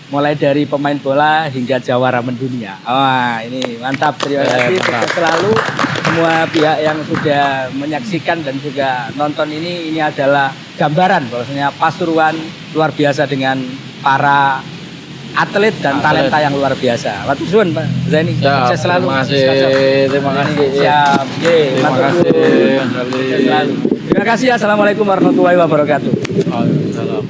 [SPEAKER 3] mulai dari pemain bola hingga jawara mendunia. Wah, ini mantap. Terima kasih sukses selalu semua pihak yang sudah menyaksikan dan juga nonton ini adalah gambaran bahwasanya Pasuruan luar biasa dengan para atlet dan talenta yang luar biasa. Matur suwun Pak Zaini, sukses selalu.
[SPEAKER 4] Terima kasih.
[SPEAKER 3] Siap.
[SPEAKER 4] Terima kasih.
[SPEAKER 3] Sukses selalu. Terima kasih. Assalamualaikum warahmatullahi wabarakatuh.
[SPEAKER 4] Waalaikumsalam.